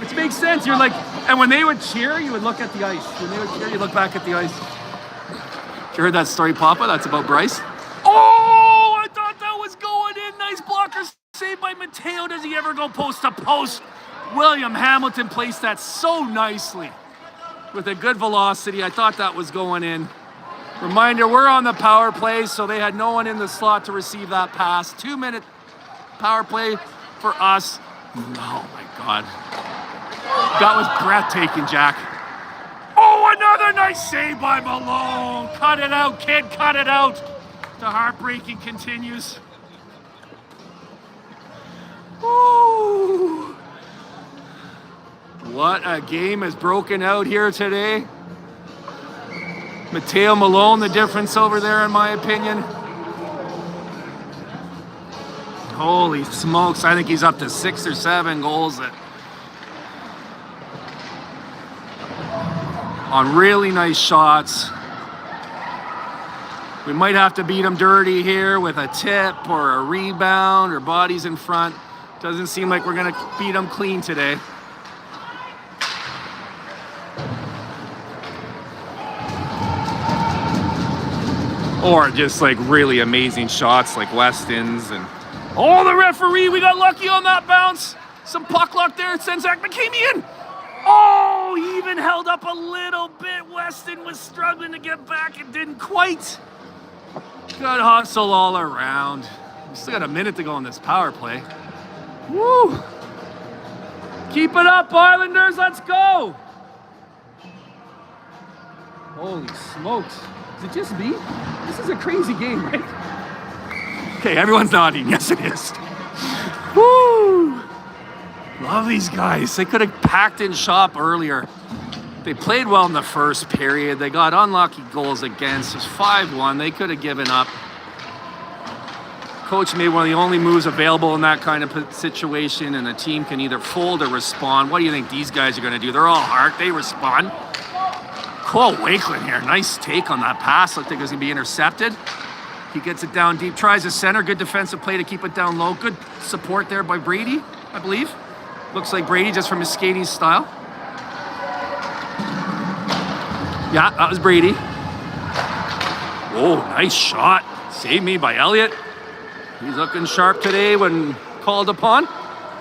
Speaker 1: Which makes sense. You're like, and when they would cheer, you would look at the ice. When they would cheer, you look back at the ice. You heard that story, Papa? That's about Bryce. Oh, I thought that was going in. Nice blocker saved by Mateo. Does he ever go post to post? William Hamilton placed that so nicely with a good velocity. I thought that was going in. Reminder, we're on the power play, so they had no one in the slot to receive that pass. 2-minute power play for us. Oh, my God. That was breathtaking, Jack. Oh, another nice save by Malone. Cut it out, kid, cut it out. The heartbreaking continues. Woo. What a game has broken out here today. Mateo Malone, the difference over there, in my opinion. Holy smokes, I think he's up to 6 or 7 goals on really nice shots. We might have to beat him dirty here with a tip or a rebound or bodies in front. Doesn't seem like we're gonna beat him clean today. Or just like really amazing shots like Weston's and... Oh, the referee, we got lucky on that bounce. Some puck luck there, it sends Zach McKinney in. Oh, he even held up a little bit. Weston was struggling to get back and didn't quite. Good hustle all around. We still got a minute to go on this power play. Woo! Keep it up, Islanders, let's go! Holy smokes. Is it just me? This is a crazy game, right? Okay, everyone's nodding. Yes, it is. Woo! Love these guys. They could have packed in shop earlier. They played well in the first period. They got unlucky goals against. It was 5-1. They could have given up. Coach made one of the only moves available in that kind of situation, and the team can either fold or respond. What do you think these guys are going to do? They're all heart. They respond. Cole Wakelin here. Nice take on that pass. Looked like it was going to be intercepted. He gets it down deep. Tries a center. Good defensive play to keep it down low. Good support there by Brady, I believe. Looks like Brady just from his skating style. Yeah, that was Brady. Oh, nice shot. Saved me by Elliott. He's looking sharp today when called upon.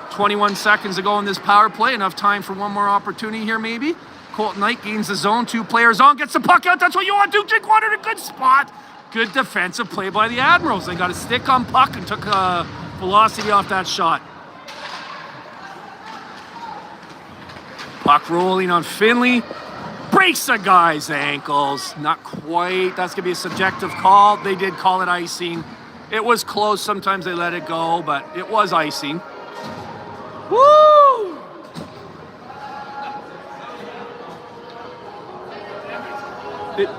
Speaker 1: 21 seconds ago in this power play. Enough time for one more opportunity here, maybe. Colton Knight gains the zone. 2 players on. Gets the puck out. That's what you want to do. Drinkwater in a good spot. Good defensive play by the Admirals. They got a stick on puck and took velocity off that shot. Puck rolling on Finley. Breaks the guy's ankles. Not quite. That's going to be a subjective call. They did call it icing. It was close. Sometimes they let it go, but it was icing. Woo!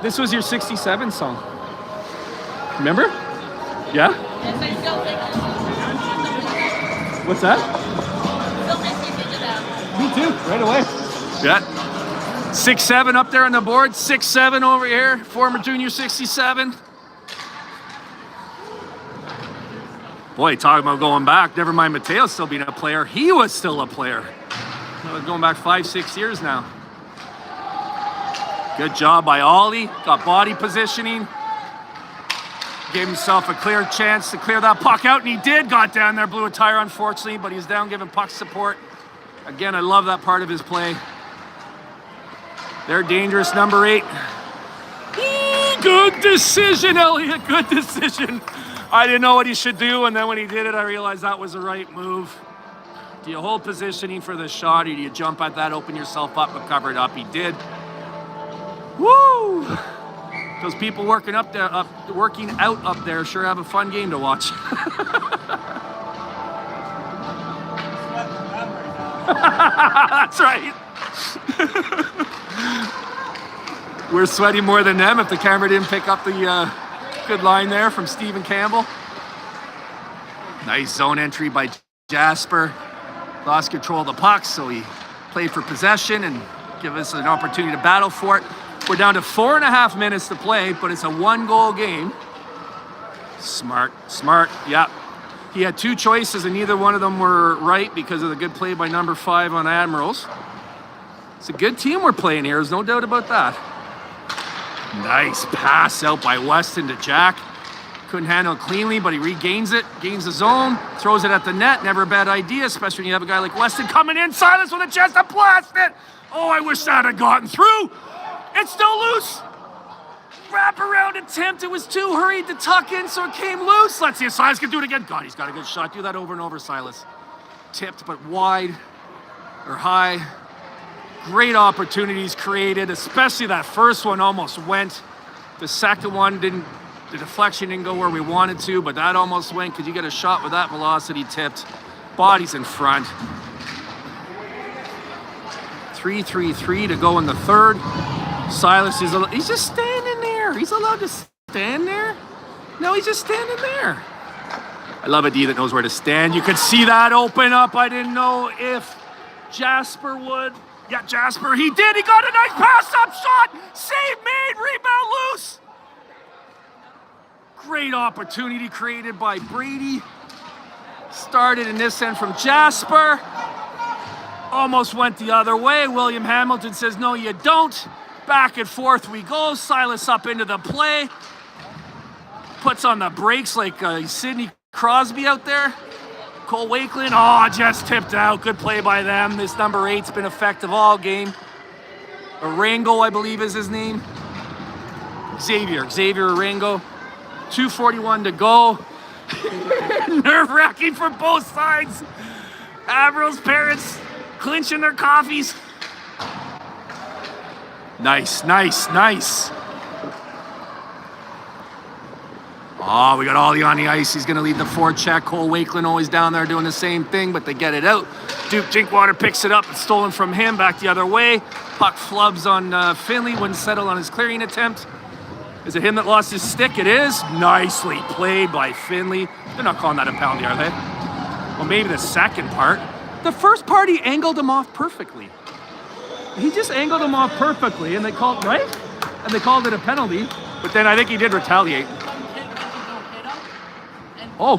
Speaker 1: This was your 67 song. Remember? Yeah?
Speaker 4: Yes, I still think
Speaker 1: What's that?
Speaker 4: still makes me think of that.
Speaker 1: Me too, right away. Yeah. 6'7" up there on the board. 6'7" over here. Former junior 67. Boy, talking about going back. Never mind Mateo still being a player. He was still a player. Going back 5-6 years now. Good job by Ollie. Got body positioning. Gave himself a clear chance to clear that puck out, and he did. Got down there, blew a tire, unfortunately, but he's down giving puck support. Again, I love that part of his play. They're dangerous, number 8. Ooh, good decision, Elliott. Good decision. I didn't know what he should do, and then when he did it, I realized that was the right move. Do you hold positioning for the shot, or do you jump at that, open yourself up, but cover it up? He did. Woo! Those people working out up there sure have a fun game to watch. That's right. We're sweating more than them if the camera didn't pick up the good line there from Stephen Campbell. Nice zone entry by Jasper. Lost control of the puck, so he played for possession and give us an opportunity to battle for it. We're down to 4.5 minutes to play, but it's a 1-goal game. Smart, yeah. He had 2 choices, and neither one of them were right because of the good play by number 5 on Admirals. It's a good team we're playing here, there's no doubt about that. Nice pass out by Weston to Jack. Couldn't handle it cleanly, but he regains it, gains the zone, throws it at the net. Never a bad idea, especially when you have a guy like Weston coming in. Silas with a chance to blast it. Oh, I wish that had gotten through. It's still loose. Wraparound attempt. It was too hurried to tuck in, so it came loose. Let's see if Silas can do it again. God, he's got a good shot. Do that over and over, Silas. Tipped, but wide or high. Great opportunities created, especially that first one almost went. The second one didn't. The deflection didn't go where we wanted to, but that almost went because you get a shot with that velocity tipped. Bodies in front. 3-3-3 to go in the third. Silas he's just standing there. He's allowed to stand there? No, he's just standing there. I love a D that knows where to stand. You could see that open up. I didn't know if Jasper would. Yeah, Jasper, he did. He got a nice pass-up shot. Save made, rebound loose. Great opportunity created by Brady. Started in this end from Jasper. Almost went the other way. William Hamilton says, no, you don't. Back and forth we go. Silas up into the play. Puts on the brakes like Sidney Crosby out there. Cole Wakelin, just tipped out. Good play by them. This number 8's been effective all game. Arango, I believe is his name. Xavier Arango. 2:41 to go. Nerve-wracking for both sides. Admirals parents clinching their coffees. Nice. Oh, we got Ollie on the ice. He's going to lead the forecheck. Cole Wakelin always down there doing the same thing, but they get it out. Duke Drinkwater picks it up. It's stolen from him. Back the other way. Puck flubs on Finley. Wouldn't settle on his clearing attempt. Is it him that lost his stick? It is. Nicely played by Finley. They're not calling that a penalty, are they? Well, maybe the second part. The first part, he angled him off perfectly. He just angled him off perfectly, and they called, right? and they called it a penalty. But then I think he did retaliate. Oh.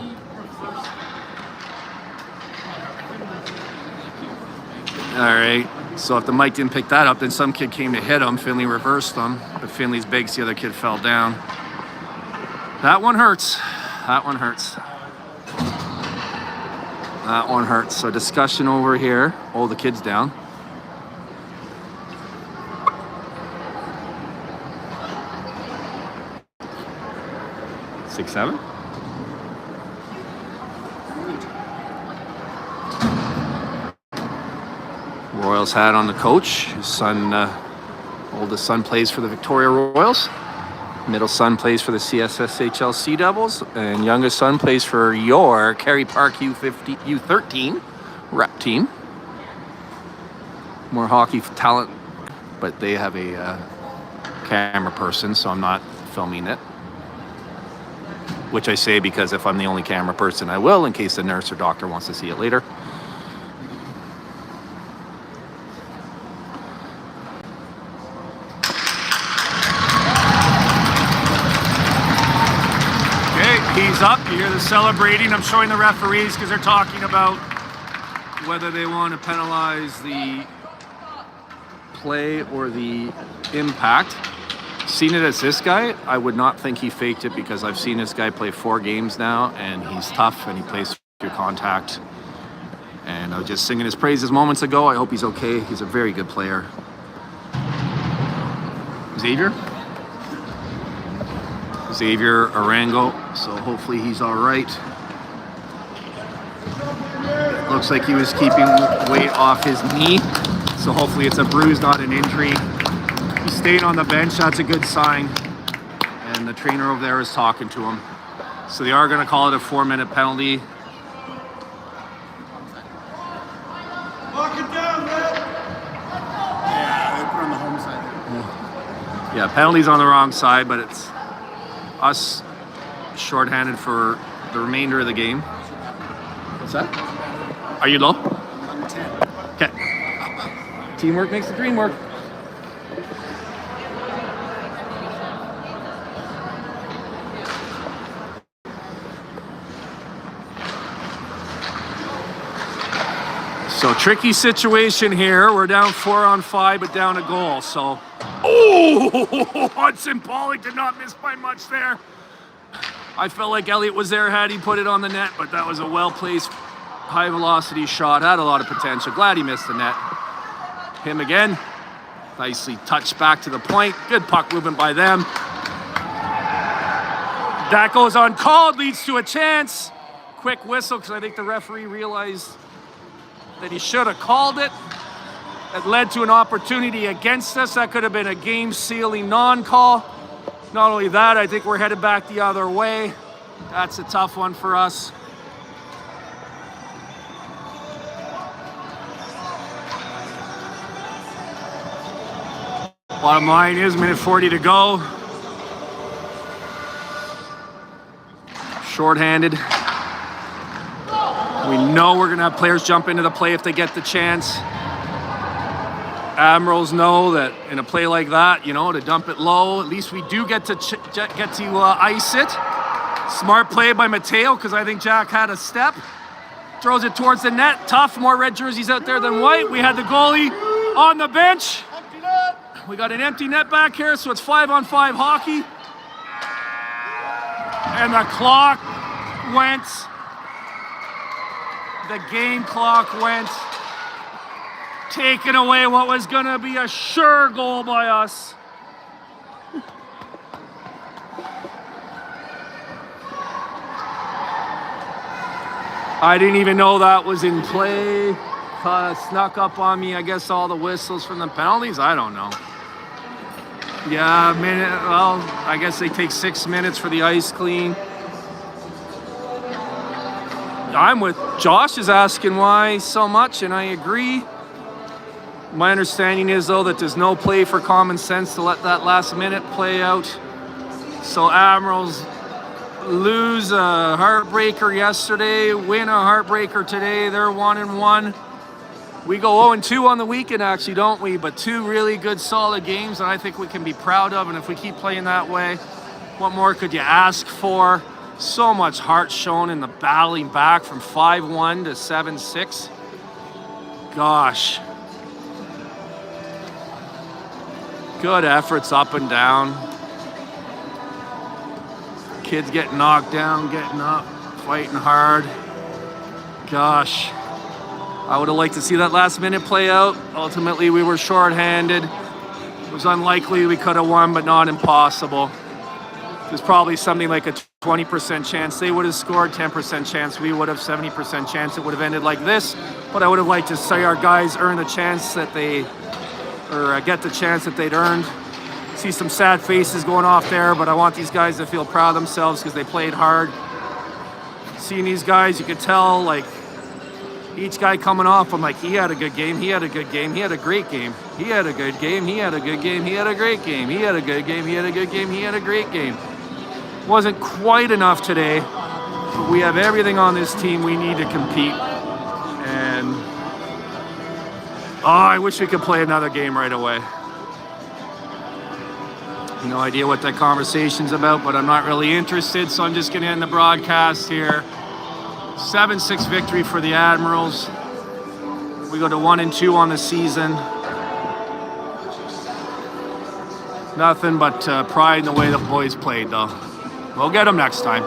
Speaker 1: All right. So if the mic didn't pick that up, then some kid came to hit him. Finley reversed him, but Finley's big, so the other kid fell down. That one hurts. That one hurts. That one hurts. So discussion over here. Oh, the kid's down. Six, seven. Royals hat on the coach. His son, oldest son plays for the Victoria Royals. Middle son plays for the CSSHL Sea Devils, and youngest son plays for your Kerry Park U13 rep team. More hockey talent, but they have a camera person, so I'm not filming it. Which I say because if I'm the only camera person, I will, in case the nurse or doctor wants to see it later. He's up. You hear the celebrating. I'm showing the referees because they're talking about whether they want to penalize the play or the impact. Seen it as this guy. I would not think he faked it because I've seen this guy play 4 games now, and he's tough and he plays through contact. And I was just singing his praises moments ago. I hope he's okay. He's a very good player. Xavier Arango, so hopefully he's all right. Looks like he was keeping weight off his knee, so hopefully it's a bruise, not an injury. He's staying on the bench, that's a good sign. And the trainer over there is talking to him. So they are going to call it a 4-minute penalty.
Speaker 3: Lock it down, man. Yeah, they put on the home side.
Speaker 1: Yeah, penalty's on the wrong side, but it's us shorthanded for the remainder of the game. What's that? Are you low?
Speaker 3: 110.
Speaker 1: Okay. Teamwork makes the dream work. So tricky situation here. We're down 4-on-5, but down a goal. So, oh, Hudson Pollock did not miss by much there. I felt like Elliott was there had he put it on the net, but that was a well-placed, high-velocity shot. Had a lot of potential. Glad he missed the net. Him again. Nicely touched back to the point. Good puck movement by them. That goes uncalled, leads to a chance. Quick whistle, because I think the referee realized that he should have called it. That led to an opportunity against us. That could have been a game-sealing non-call. Not only that, I think we're headed back the other way. That's a tough one for us. Bottom line is, minute 40 to go. Shorthanded. We know we're going to have players jump into the play if they get the chance. Admirals know that in a play like that, you know, to dump it low, at least we do get to ice it. Smart play by Mateo, because I think Jack had a step. Throws it towards the net. Tough, more red jerseys out there than white. We had the goalie on the bench. We got an empty net back here, so it's 5-on-5 hockey. And the clock went. The game clock went. Taking away what was going to be a sure goal by us. I didn't even know that was in play. Snuck up on me, I guess, all the whistles from the penalties. I don't know. Yeah, well, I guess they take 6 minutes for the ice clean. I'm with Josh is asking why so much, and I agree. My understanding is, though, that there's no play for common sense to let that last minute play out. So Admirals lose a heartbreaker yesterday, win a heartbreaker today. They're 1-1. We go 0-2 on the weekend, actually, don't we? But 2 really good, solid games that I think we can be proud of. And if we keep playing that way, what more could you ask for? So much heart shown in the battling back from 5-1 to 7-6. Gosh. Good efforts up and down. Kids getting knocked down, getting up, fighting hard. Gosh. I would have liked to see that last minute play out. Ultimately, we were shorthanded. It was unlikely we could have won, but not impossible. There's probably something like a 20% chance they would have scored, 10% chance we would have, 70% chance it would have ended like this. But I would have liked to see our guys earn the chance that get the chance that they'd earned. See some sad faces going off there, but I want these guys to feel proud of themselves because they played hard. Seeing these guys, you could tell, like, each guy coming off, I'm like, he had a good game, he had a good game, he had a great game, he had a good game, he had a good game, he had a great game, he had a good game, he had a good game, he had a great game. Wasn't quite enough today, but we have everything on this team we need to compete. And I wish we could play another game right away. No idea what that conversation's about, but I'm not really interested, so I'm just gonna end the broadcast here. 7-6 victory for the Admirals. We go to 1-2 on the season. Nothing but pride in the way the boys played, though. We'll get them next time.